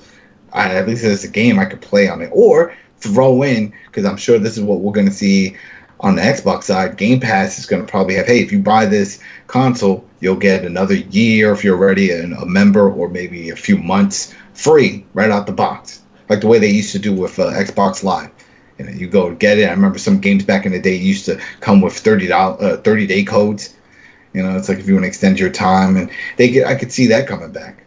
at least there's a game I could play on it. Or throw in, because I'm sure this is what we're going to see on the Xbox side, Game Pass is going to probably have, hey, if you buy this console, you'll get another year if you're already a member, or maybe a few months free right out the box. like the way they used to do with Xbox Live. You know, you go get it. I remember some games back in the day used to come with $30 codes. You know, it's like if you want to extend your time, and I could see that coming back.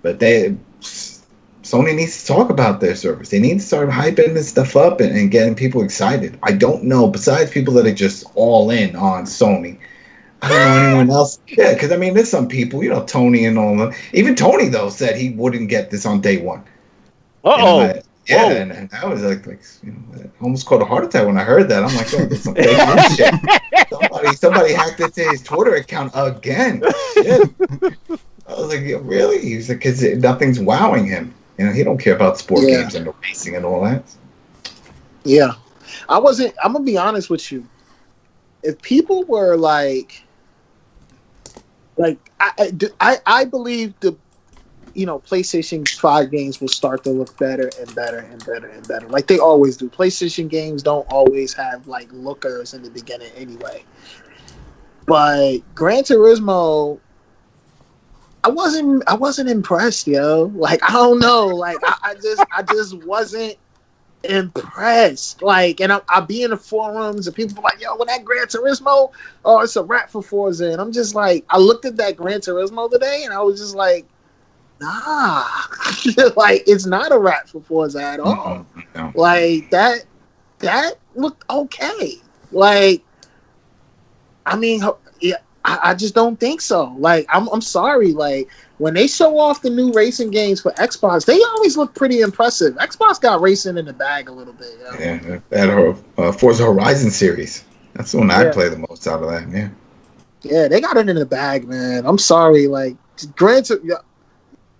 But Sony needs to talk about their service. They need to start hyping this stuff up and getting people excited. I don't know, besides people that are just all in on Sony, I don't know anyone else. Yeah, because I mean, there's some people, you know, Tony and all that. Even Tony, though, said he wouldn't get this on day one. Yeah, and I was like you know, I almost caught a heart attack when I heard that. I'm like, oh, that's some fake news shit. Somebody hacked into his Twitter account again. Shit. I was like, yeah, really? He's like, because nothing's wowing him. You know, he don't care about sport games and the racing and all that. Yeah, I'm gonna be honest with you. If people were like I believe the, you know, PlayStation 5 games will start to look better and better and better and better, like they always do. PlayStation games don't always have like lookers in the beginning anyway. But Gran Turismo, I wasn't impressed, yo. Like, I don't know. Like, I just wasn't impressed. Like, and I be in the forums and people are like, yo, when that Gran Turismo, oh, it's a wrap for Forza. And I'm just like, I looked at that Gran Turismo today and I was just like, nah. Like, it's not a wrap for Forza at all. No. Like, that looked okay. Like, I mean, yeah, I just don't think so. Like, I'm sorry. Like, when they show off the new racing games for Xbox, they always look pretty impressive. Xbox got racing in the bag a little bit. You know? Yeah, that Forza Horizon series. That's the one I play the most out of that. Yeah. Yeah, they got it in the bag, man. I'm sorry. Like,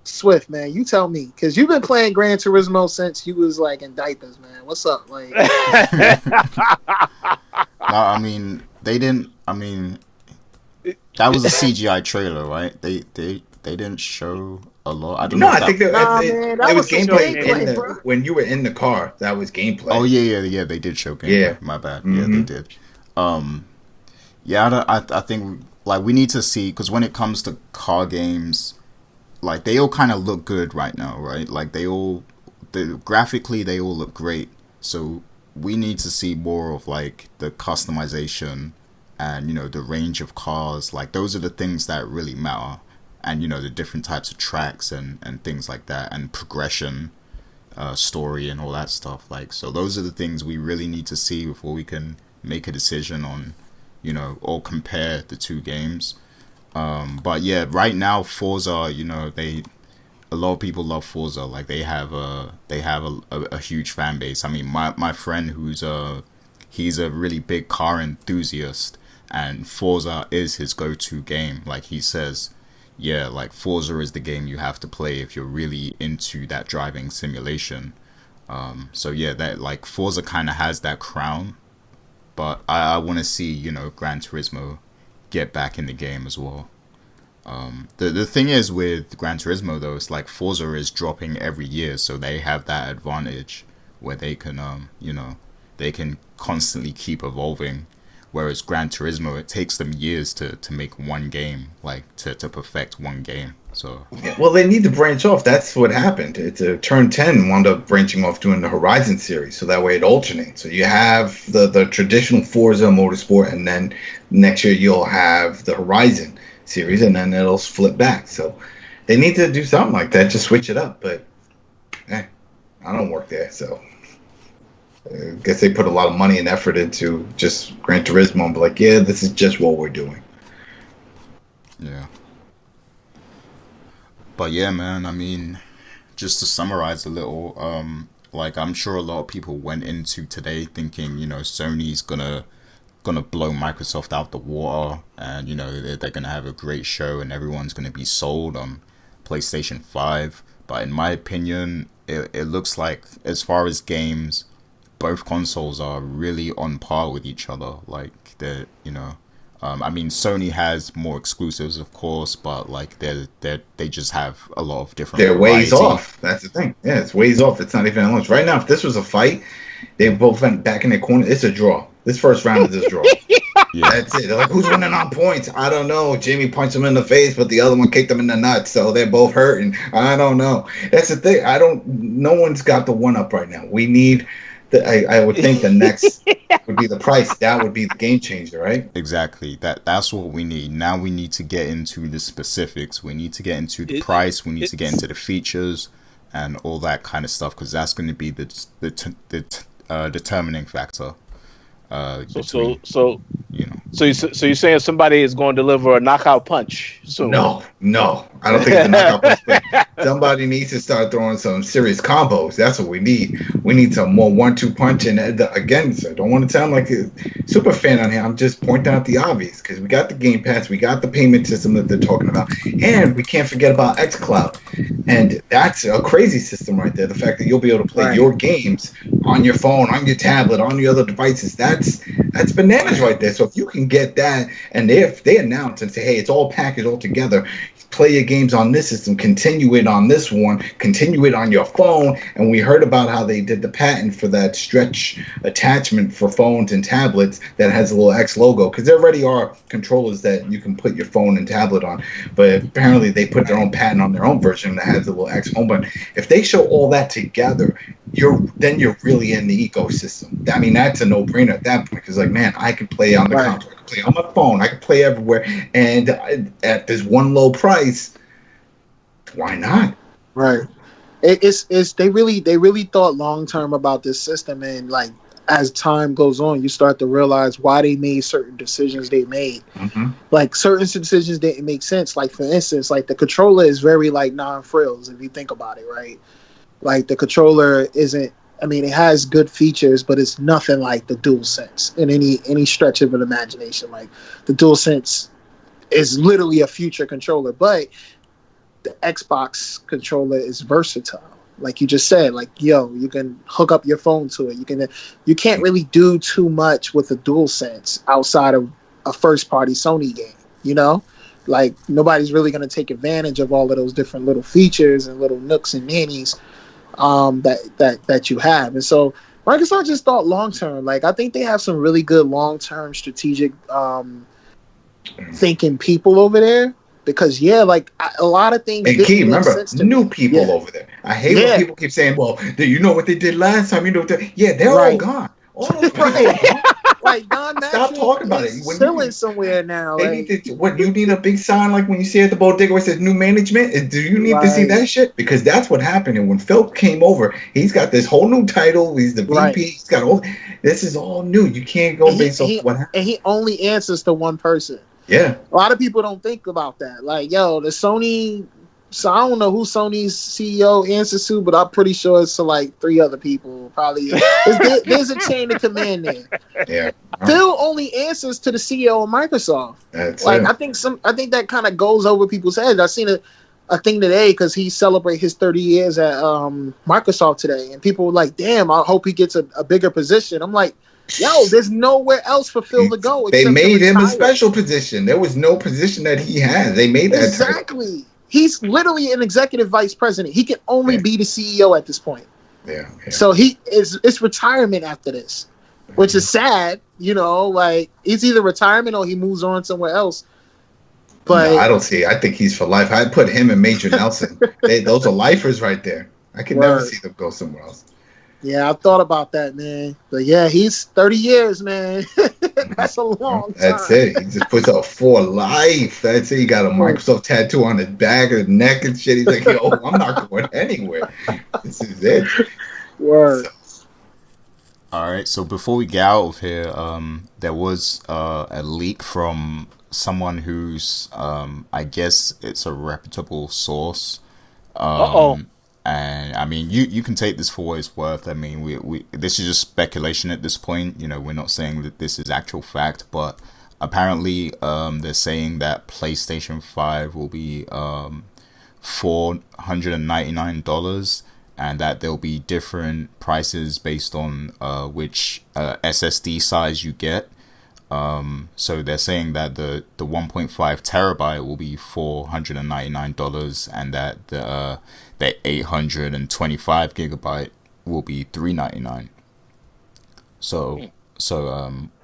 Swift, man, you tell me, because you've been playing Gran Turismo since you was like in diapers, man. What's up? Like, no, I mean, they didn't. I mean, that was a CGI trailer, right? They didn't show a lot. I don't know. I think it was gameplay when you were in the car. That was gameplay. Oh yeah. They did show gameplay. Yeah, my bad. Mm-hmm. Yeah, they did. I think like we need to see, because when it comes to car games, like they all kind of look good right now, right? Like graphically they all look great. So we need to see more of like the customization and, you know, the range of cars. Like those are the things that really matter. And, you know, the different types of tracks and things like that, and progression, story and all that stuff. Like, so those are the things we really need to see before we can make a decision on, you know, or compare the two games. But yeah, right now Forza, you know, a lot of people love Forza. Like they have a huge fan base. I mean, my friend he's a really big car enthusiast, and Forza is his go-to game. Like he says, yeah, like Forza is the game you have to play if you're really into that driving simulation. So yeah, that like Forza kind of has that crown, but I want to see, you know, Gran Turismo get back in the game as well. The thing is with Gran Turismo though, it's like Forza is dropping every year, so they have that advantage where they can you know, they can constantly keep evolving. Whereas Gran Turismo, it takes them years to make one game, like to perfect one game. So well, they need to branch off. That's what happened. It's Turn 10 wound up branching off doing the Horizon series, so that way it alternates. So you have the traditional Forza Motorsport, and then next year you'll have the Horizon series, and then it'll flip back. So they need to do something like that, just switch it up. But I don't work there, so I guess they put a lot of money and effort into just Gran Turismo and be like, yeah, this is just what we're doing. Yeah. But yeah, man, I mean, just to summarize a little, like I'm sure a lot of people went into today thinking, you know, Sony's gonna blow Microsoft out the water, and, you know, they're gonna have a great show and everyone's gonna be sold on PlayStation 5. But in my opinion, it looks like, as far as games, both consoles are really on par with each other. Like they're, you know, I mean, Sony has more exclusives, of course, but like they just have a lot of different. They're ways off. That's the thing. Yeah, it's ways off. It's not even at lunch right now. If this was a fight, they both went back in their corner. It's a draw. This first round is a draw. Yeah. That's it. They're like, who's winning on points? I don't know. Jimmy punched him in the face, but the other one kicked him in the nuts, so they're both hurting. I don't know. That's the thing. No one's got the one up right now. We need I would think the next would be the price. That would be the game changer, right? Exactly. That's what we need. Now we need to get into the specifics. We need to get into the price. We need to get into the features and all that kind of stuff, because that's going to be the determining factor. So you're saying somebody is going to deliver a knockout punch soon? No, I don't think it's a knockout punch. But somebody needs to start throwing some serious combos. That's what we need. We need some more 1-2 punch. And again, so I don't want to sound like a super fan on here. I'm just pointing out the obvious, because we got the Game Pass, we got the payment system that they're talking about, and we can't forget about xCloud. And that's a crazy system right there. The fact that you'll be able to play your games on your phone, on your tablet, on your other devices, that's bananas right there. So if you can get that, and if they announce and say, hey, it's all packaged all together, play your games on this system, continue it on this one, continue it on your phone. And we heard about how they did the patent for that stretch attachment for phones and tablets that has a little X logo, because there already are controllers that you can put your phone and tablet on, but apparently they put their own patent on their own version that has a little X home button. If they show all that together, you're really in the ecosystem. I mean, that's a no-brainer at that point, because like, man, I can play on the console, I can play on my phone, I can play everywhere, and at this one low price, why not? Right. It's they really thought long term about this system, and like as time goes on, you start to realize why they made certain decisions they made. Mm-hmm. Like certain decisions didn't make sense. Like for instance, like the controller is very like non-frills if you think about it, right? Like the controller isn't. I mean, it has good features, but it's nothing like the DualSense in any stretch of an imagination. Like the DualSense is literally a future controller, but the Xbox controller is versatile. Like you just said, like, yo, you can hook up your phone to it. You can't really do too much with a DualSense outside of a first-party Sony game, you know? Like, nobody's really going to take advantage of all of those different little features and little nooks and nannies that you have. And so Microsoft just thought long-term. Like, I think they have some really good long-term strategic thinking people over there. Because a lot of things. And Key, remember, new people over there. I hate when people keep saying, "Well, do you know what they did last time? You know what they're all gone. All those people are gone. Like Don stop talking about it. Chilling somewhere now. They need to, what you need a big sign like when you see at the bodega where it says new management. Do you need to see that shit? Because that's what happened. And when Phil came over, he's got this whole new title. He's the VP. He's got all. This is all new. You can't go based off what happened. And he only answers to one person. Yeah. A lot of people don't think about that. Like, yo, the Sony, so I don't know who Sony's CEO answers to, but I'm pretty sure it's to like 3 other people. Probably there's a chain of command there. Yeah. Phil only answers to the CEO of Microsoft. That's like it. I think that kind of goes over people's heads. I seen a thing today because he celebrated his 30 years at Microsoft today, and people were like, "Damn, I hope he gets a bigger position." I'm like, yo, there's nowhere else for Phil to go. They made him a special position. There was no position that he had. They made that exactly. Title. He's literally an executive vice president. He can only be the CEO at this point. Yeah. So it's retirement after this, which is sad. You know, like it's either retirement or he moves on somewhere else. But no, I don't see. I think he's for life. I'd put him and Major Nelson. Those are lifers right there. I can never see them go somewhere else. Yeah, I thought about that, man. But yeah, he's 30 years, man. That's a long time. That's it. He just puts up for life. That's it. He got a Microsoft tattoo on his back and neck and shit. He's like, yo, I'm not going anywhere. This is it. Word. All right. So before we get out of here, there was a leak from someone who's, I guess it's a reputable source. And I mean, you can take this for what it's worth. I mean, we this is just speculation at this point. You know, we're not saying that this is actual fact, but apparently, they're saying that PlayStation 5 will be $499, and that there'll be different prices based on which SSD size you get. So they're saying that the 1.5 terabyte will be $499, and that the 825 gigabyte will be $399. So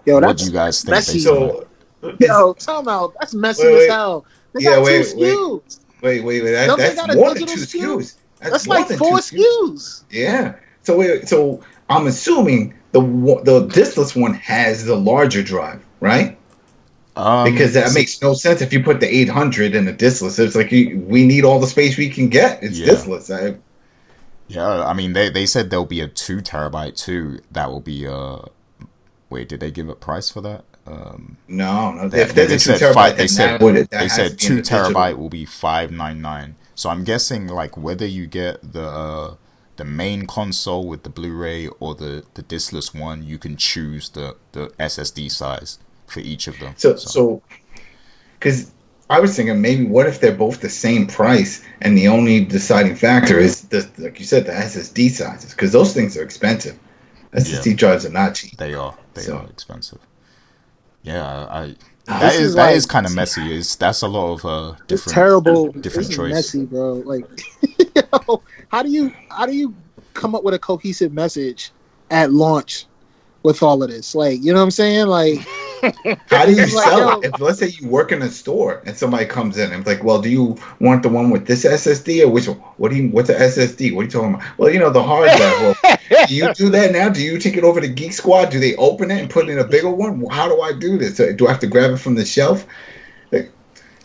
Yo, what do that's you guys think messy. based on that? Yo, time out. That's messy as hell. They got two SKUs. Wait. That's more than two SKUs. That's like 4 SKUs. Yeah. So I'm assuming the diskless one has the larger drive, right? Because that makes no sense if you put the 800 in the diskless. It's like we need all the space we can get. It's diskless. Yeah, I mean they said there'll be a 2 terabyte too. That will be Wait, did they give a price for that? No. They said 2 terabyte will be $599. So I'm guessing like whether you get the main console with the Blu-ray or the diskless one, you can choose the SSD size for each of them. So because I was thinking maybe what if they're both the same price and the only deciding factor is like you said, the SSD sizes, because those things are expensive. SSD drives are not cheap. They are expensive. Yeah, that is kind of messy. That's a lot of different choice. Messy, bro. Like, how do you come up with a cohesive message at launch with all of this? Like, you know what I'm saying? Like, how do you sell it? If let's say you work in a store and somebody comes in and it's like, well, do you want the one with this SSD or which one? What's an SSD? What are you talking about? Well, the hard drive. Well, do you do that now? Do you take it over to Geek Squad? Do they open it and put in a bigger one? How do I do this? Do I have to grab it from the shelf? Like,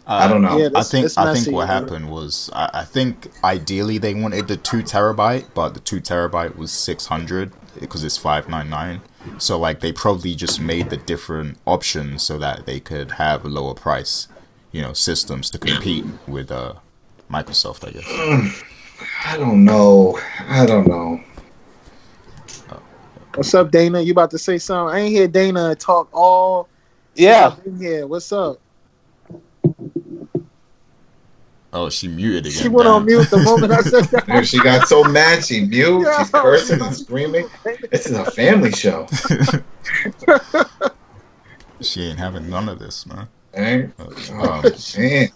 I don't know. Yeah, I think what happened was I think ideally they wanted the 2 terabyte, but the 2 terabyte was $600 because it's $599. So like they probably just made the different options so that they could have a lower price, systems to compete with Microsoft, I guess. I don't know. What's up, Dana? You about to say something? I ain't hear Dana talk all. Yeah. Yeah. What's up? Oh, she muted again. She went on mute the moment I said that. Dude, she got so mad she mute. She's cursing and screaming. This is a family show. She ain't having none of this, man. Man. Man.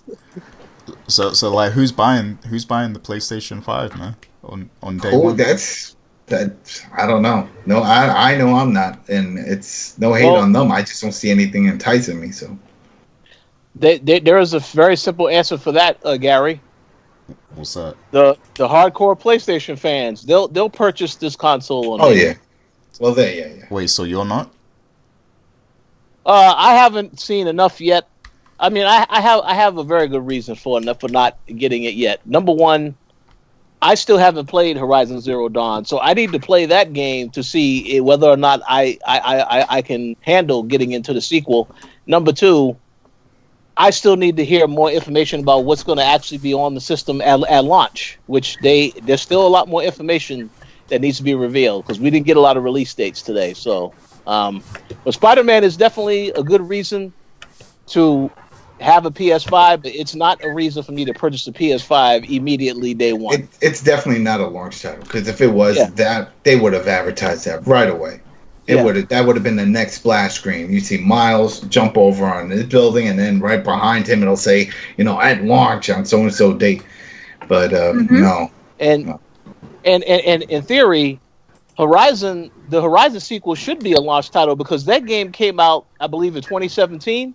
So like, who's buying the PlayStation 5, man? On day one. I don't know. No, I know I'm not, and it's no hate on them. I just don't see anything enticing me. So. There is a very simple answer for that, Gary. What's that? The hardcore PlayStation fans, they'll purchase this console. Yeah. Well, yeah. Wait, so you're not? I haven't seen enough yet. I mean, I have a very good reason for not getting it yet. Number one, I still haven't played Horizon Zero Dawn, so I need to play that game to see whether or not I can handle getting into the sequel. Number two, I still need to hear more information about what's going to actually be on the system at launch, which there's still a lot more information that needs to be revealed because we didn't get a lot of release dates today. So, but Spider-Man is definitely a good reason to have a PS5, but it's not a reason for me to purchase a PS5 immediately day one. It's definitely not a launch title because if it was that, they would have advertised that right away. That would have been the next splash screen. You see Miles jump over on this building, and then right behind him it'll say, at launch on so and so date. But no. And in theory, the Horizon sequel should be a launch title because that game came out, I believe, in 2017.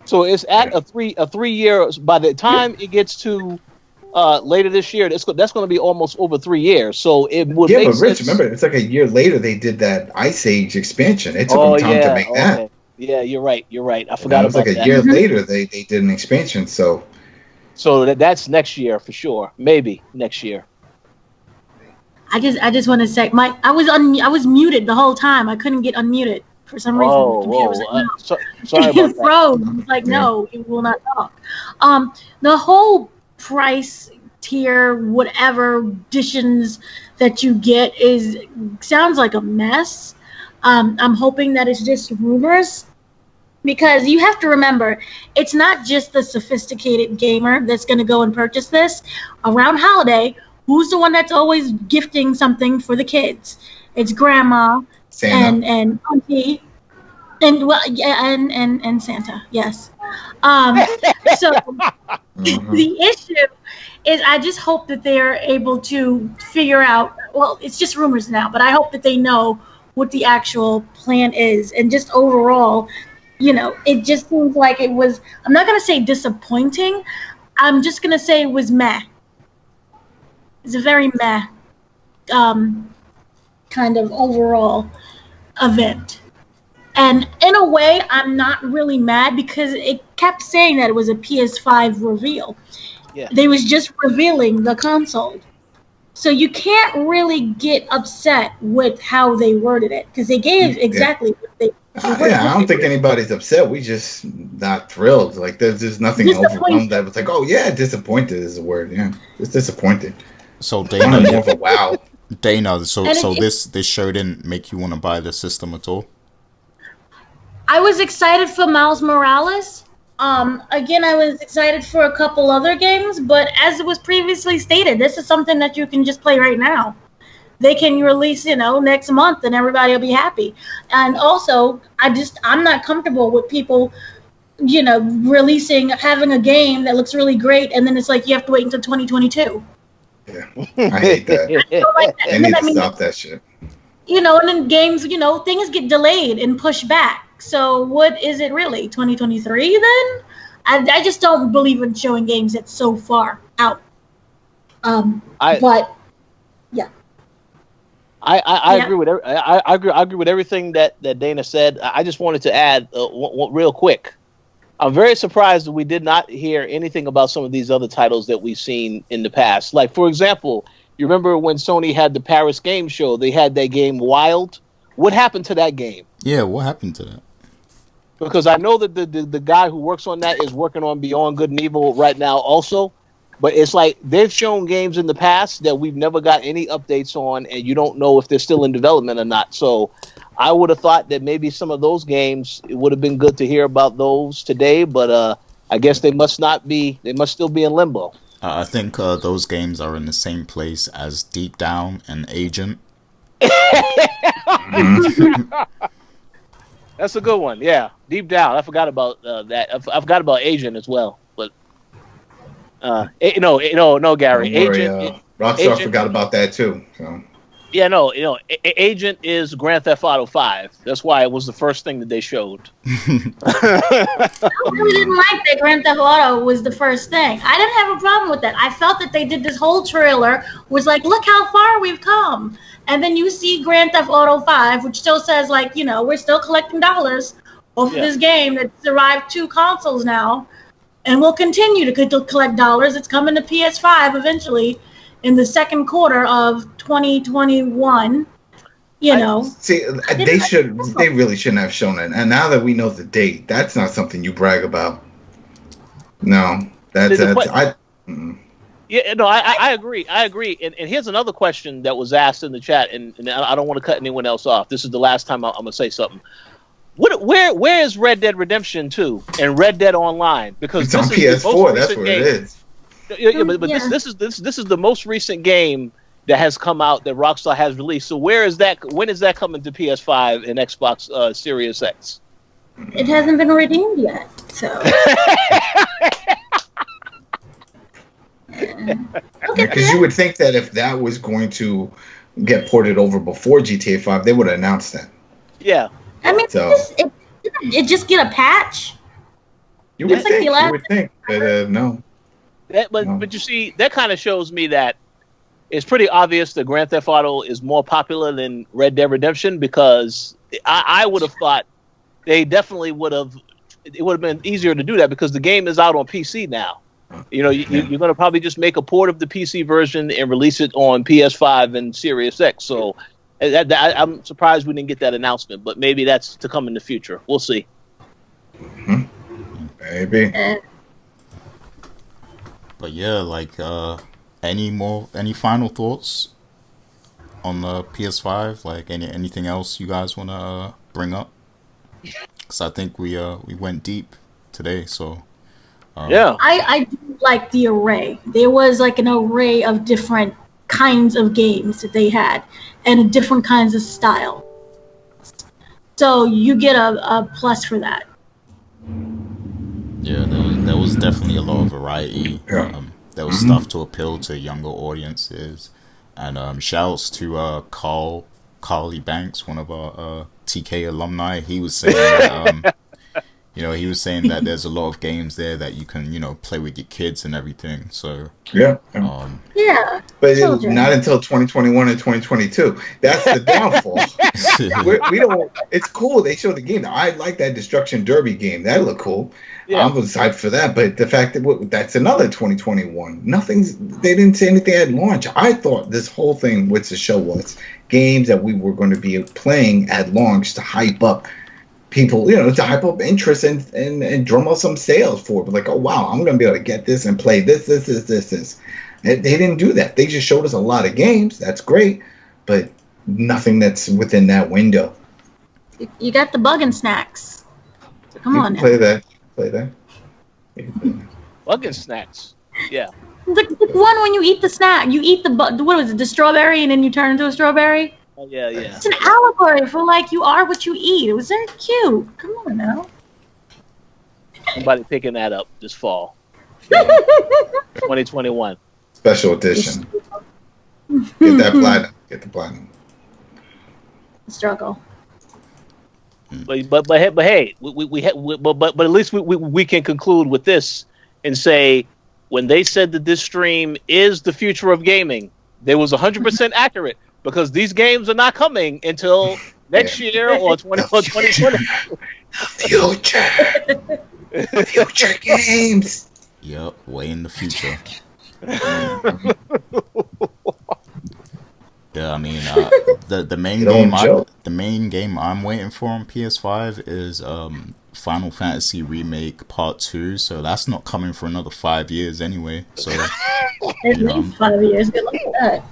So it's at a 3 years. By the time it gets to later this year, that's going to be almost over 3 years. So it would make sense. Rich, remember, it's like a year later they did that Ice Age expansion. It took them time to make that. Yeah, you're right. I forgot about that. It was like a year later they did an expansion. So that's next year for sure. Maybe next year. I just want to say, Mike, I was muted the whole time. I couldn't get unmuted for some reason. The computer was like, no. Sorry about it froze. It was like, no, it will not talk. The whole price tier, whatever additions that you get sounds like a mess. I'm hoping that it's just rumors, because you have to remember, it's not just the sophisticated gamer that's going to go and purchase this. Around holiday, who's the one that's always gifting something for the kids? It's grandma, Santa. and auntie, and Santa. Yes. So the issue is, I just hope that they are able to figure out. Well, it's just rumors now, but I hope that they know what the actual plan is. And just overall, it just seems like it was, I'm not going to say disappointing. I'm just going to say it was meh. It's a very meh kind of overall event. And in a way, I'm not really mad because it kept saying that it was a PS5 reveal. Yeah. They was just revealing the console. So you can't really get upset with how they worded it because they gave exactly what they I don't think anybody's upset. We just not thrilled. Like there's just nothing overwhelmed that was like, oh yeah, disappointed is the word. Yeah, it's disappointed. So Dana, more of a wow. Dana, so this show didn't make you want to buy the system at all? I was excited for Miles Morales. Again, I was excited for a couple other games, but as it was previously stated, this is something that you can just play right now. They can release, next month, and everybody will be happy. And also, I'm not comfortable with people, having a game that looks really great, and then it's like you have to wait until 2022. Yeah, I hate that. They need to stop that shit. And then games, things get delayed and pushed back. So what is it really? 2023 then? I just don't believe in showing games that's so far out. But yeah. I agree with I agree with everything that Dana said. I just wanted to add real quick. I'm very surprised that we did not hear anything about some of these other titles that we've seen in the past. Like, for example, you remember when Sony had the Paris Game Show, they had that game Wild? What happened to that game? Yeah, what happened to that? Because I know that the guy who works on that is working on Beyond Good and Evil right now also. But it's like they've shown games in the past that we've never got any updates on, and you don't know if they're still in development or not. So I would have thought that maybe some of those games, it would have been good to hear about those today. But I guess they must not be. They must still be in limbo. I think those games are in the same place as Deep Down and Agent. That's a good one. Yeah, Deep Down. I forgot about that. I forgot about Agent as well. But no, Gary. Agent. Rockstar forgot about that too. So. Yeah, no, Agent is Grand Theft Auto 5. That's why it was the first thing that they showed. I really didn't like that Grand Theft Auto was the first thing. I didn't have a problem with that. I felt that they did this whole trailer was like, look how far we've come. And then you see Grand Theft Auto 5, which still says like, we're still collecting dollars off of this game that survived 2 consoles now. And we'll continue to collect dollars. It's coming to PS5 eventually. In the second quarter of 2021, See, they really shouldn't have shown it. And now that we know the date, that's not something you brag about. No, I agree. I agree. And here's another question that was asked in the chat, and I don't want to cut anyone else off. This is the last time I'm gonna say something. Where is Red Dead Redemption 2 and Red Dead Online? Because it's on PS4. That's what it is. Yeah, but this is the most recent game that has come out that Rockstar has released. So where is that? When is that coming to PS5 and Xbox Series X? It hasn't been redeemed yet, so. Because you would think that if that was going to get ported over before GTA 5, they would have announced that. Yeah. I mean, so. it just get a patch. You would think, but no. But you see, that kind of shows me that it's pretty obvious that Grand Theft Auto is more popular than Red Dead Redemption because I would have thought they definitely would have. It would have been easier to do that because the game is out on PC now. You're going to probably just make a port of the PC version and release it on PS5 and Series X. So I'm surprised we didn't get that announcement, but maybe that's to come in the future. We'll see. Mm-hmm. Maybe. But yeah, like any final thoughts on the PS5? Like anything else you guys want to bring up? Because I think we went deep today. So yeah, I do like the array. There was like an array of different kinds of games that they had, and different kinds of style. So you get a plus for that. Yeah, there was definitely a lot of variety. Yeah. There was stuff to appeal to younger audiences. And shouts to Carl Carly Banks, one of our TK alumni, he was saying that, he was saying that there's a lot of games there that you can, play with your kids and everything. So yeah, but not until 2021 and 2022. That's the downfall. we don't. It's cool. They showed the game. I like that Destruction Derby game. That looked cool. Yeah. I was hyped for that. But the fact that that's another 2021. They didn't say anything at launch. I thought this whole thing with the show was games that we were going to be playing at launch to hype up people, to hype up interest and drum up some sales for it. But like, oh wow, I'm going to be able to get this and play this. They didn't do that. They just showed us a lot of games. That's great, but nothing that's within that window. You got the bug and snacks. So come on now. Play that. Bug and snacks. Yeah. The one when you eat the snack, you eat what was it, the strawberry, and then you turn into a strawberry? Oh, yeah. It's an allegory for you are what you eat. It was very cute. Come on now. Somebody picking that up this fall. 2021. Special edition. Get that platinum. Get the platinum. Struggle. But hey, but at least we can conclude with this and say, when they said that this stream is the future of gaming, they was 100% accurate, because these games are not coming until next year or 2020. Future games. Yep, way in the future. Yeah, I mean, the main game I'm waiting for on PS5 is Final Fantasy Remake Part 2. So that's not coming for another 5 years anyway. So at least 5 years. Good luck with that.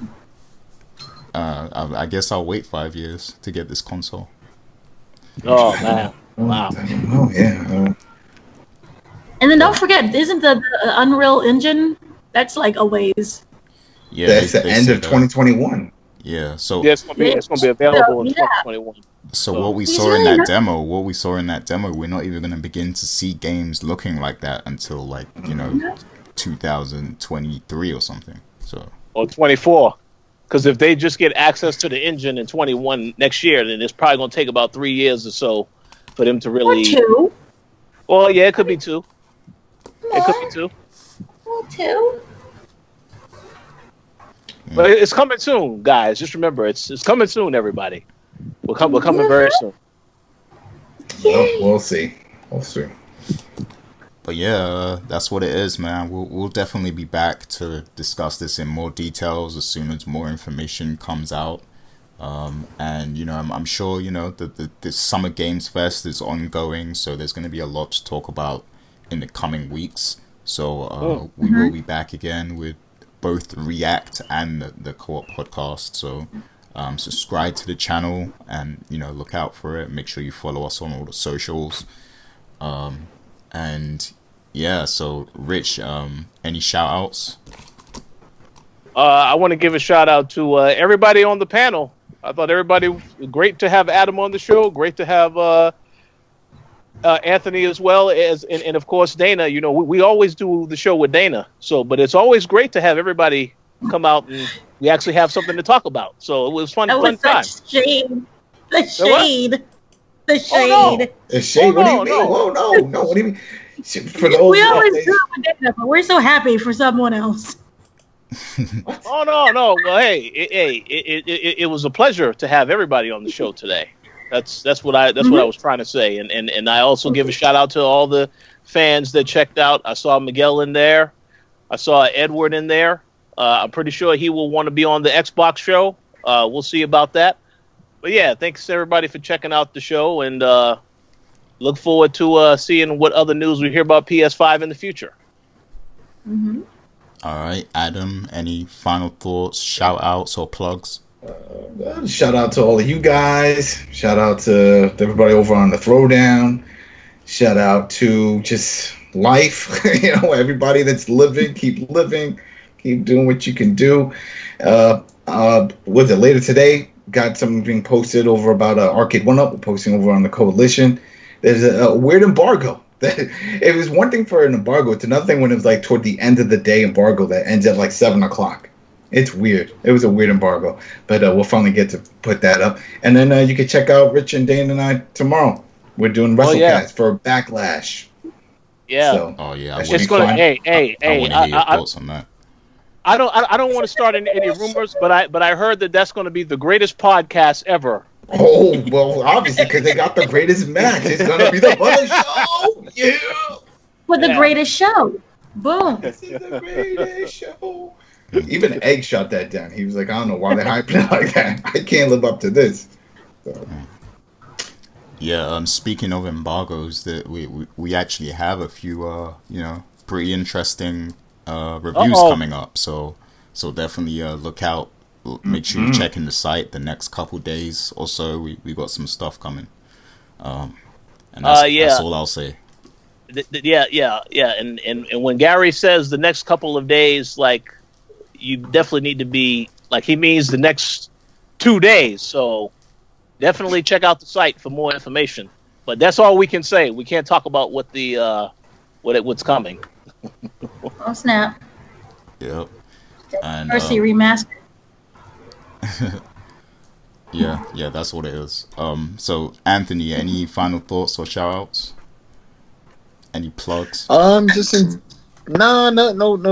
I guess I'll wait 5 years to get this console. Oh man! Wow. Oh yeah. And then don't forget, isn't the Unreal Engine? That's a ways. Yeah, that's the end of 2021. Yeah, so it's gonna be available in 2021. So what we saw in that demo, we're not even gonna begin to see games looking like that until 2023 or something. So or 24, because if they just get access to the engine in 21 next year, then it's probably gonna take about 3 years or so for them to really. Or 2. Well, yeah, it could be 2. It could be 2. Or 2. But it's coming soon, guys. Just remember, it's coming soon, everybody. We're coming very soon. Well, we'll see. But yeah, that's what it is, man. We'll definitely be back to discuss this in more details as soon as more information comes out. And I'm sure the Summer Games Fest is ongoing, so there's going to be a lot to talk about in the coming weeks. So we will be back again with both React and the Co-op podcast. So subscribe to the channel and look out for it. Make sure you follow us on all the socials. And yeah, so Rich, any shout outs? I want to give a shout out to everybody on the panel. I thought great to have Adam on the show. Great to have Anthony as well as, and of course Dana. We always do the show with Dana. But it's always great to have everybody come out and we actually have something to talk about. So it was fun time. Shade. The shade. The shade. Oh, no. The shade. What do you mean? Oh no. What do you mean? We always do it with Dana, but we're so happy for someone else. Oh no. Well, hey, it was a pleasure to have everybody on the show today. That's what I was trying to say, and I also give a shout out to all the fans that checked out. I saw Miguel in there, I saw Edward in there. I'm pretty sure he will want to be on the Xbox show. We'll see about that. But yeah, thanks everybody for checking out the show, and look forward to seeing what other news we hear about PS5 in the future. Mm-hmm. All right, Adam, any final thoughts, shout outs, or plugs? Shout out to all of you guys. Shout out to everybody over on the Throwdown. Shout out to just life. Everybody that's living, keep living, keep doing what you can do. Was it later today? Got something being posted over about Arcade 1-Up. We're posting over on the Coalition. There's a weird embargo. It was one thing for an embargo. It's another thing when it was toward the end of the day embargo that ends at 7 o'clock. It's weird. It was a weird embargo, but we'll finally get to put that up. And then you can check out Rich and Dane and I tomorrow. We're doing WrestleCast for Backlash. Yeah. So, it's gonna. Hey. I want to hear your thoughts on that. I don't want to start any rumors, but I heard that's going to be the greatest podcast ever. Oh well, obviously because they got the greatest match. It's going to be the Buzz Show. Yeah. With the greatest show. Boom. This is the greatest show. Even Egg shot that down. He was like, I don't know why they're hyping it like that. I can't live up to this. So. Yeah. Speaking of embargoes, that we actually have a few pretty interesting reviews coming up. So definitely look out. Make sure you're checking the site the next couple days or so. We got some stuff coming. And that's all I'll say. Yeah. And when Gary says the next couple of days, like, you definitely need to be, like, he means the next 2 days. So definitely check out the site for more information. But that's all we can say. We can't talk about what's coming. Oh snap! Yep. And Mercy remastered. yeah, that's what it is. So Anthony, any final thoughts or shout outs? Any plugs? No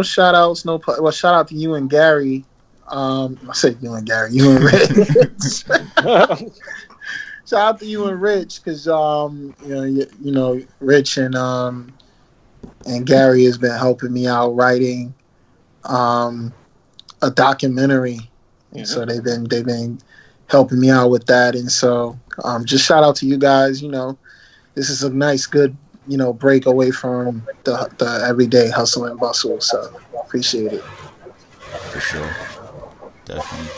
shout outs, well, shout out to you and Gary. I said you and Gary, you and Rich. Shout out to you and Rich, because you know Rich and Gary has been helping me out writing a documentary. And so they've been helping me out with that. And so just shout out to you guys. You know, this is a nice, good, break away from the everyday hustle and bustle. So appreciate it. For sure. Definitely.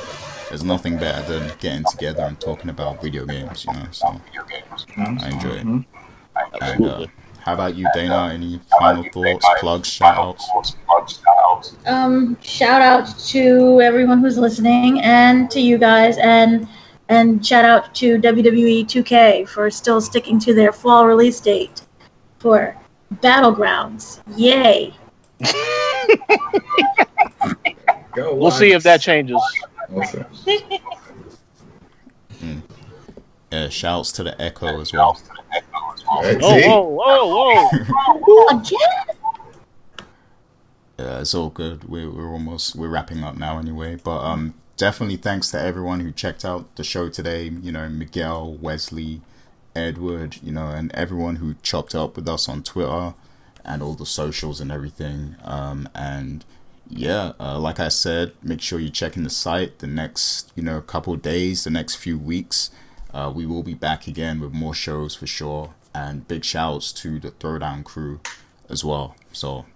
There's nothing better than getting together and talking about video games, so I enjoy it. And how about you, Dana? Any final thoughts, plugs, shout outs? Shout out to everyone who's listening and to you guys, and shout out to WWE 2K for still sticking to their fall release date for Battlegrounds. Yay! We'll see if that changes. Yeah, shouts to the Echo as well. Whoa! Again? Yeah, it's all good. We're wrapping up now anyway. But definitely thanks to everyone who checked out the show today. Miguel, Wesley, Edward, and everyone who chopped up with us on Twitter and all the socials and everything. Like I said, make sure you're checking the site the next couple of days, the next few weeks. We will be back again with more shows for sure, and big shouts to the Throwdown crew as well. So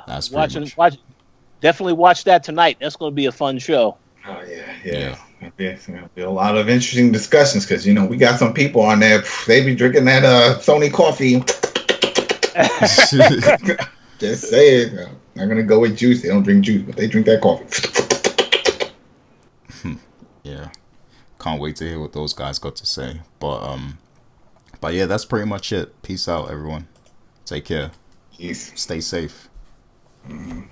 that's definitely watch that tonight. That's going to be a fun show. Oh yeah. There's going to be a lot of interesting discussions because we got some people on there. They be drinking that Sony coffee. Just say it. They're gonna go with juice. They don't drink juice, but they drink that coffee. Yeah, can't wait to hear what those guys got to say. But yeah, that's pretty much it. Peace out, everyone. Take care. Peace. Stay safe. Mm-hmm.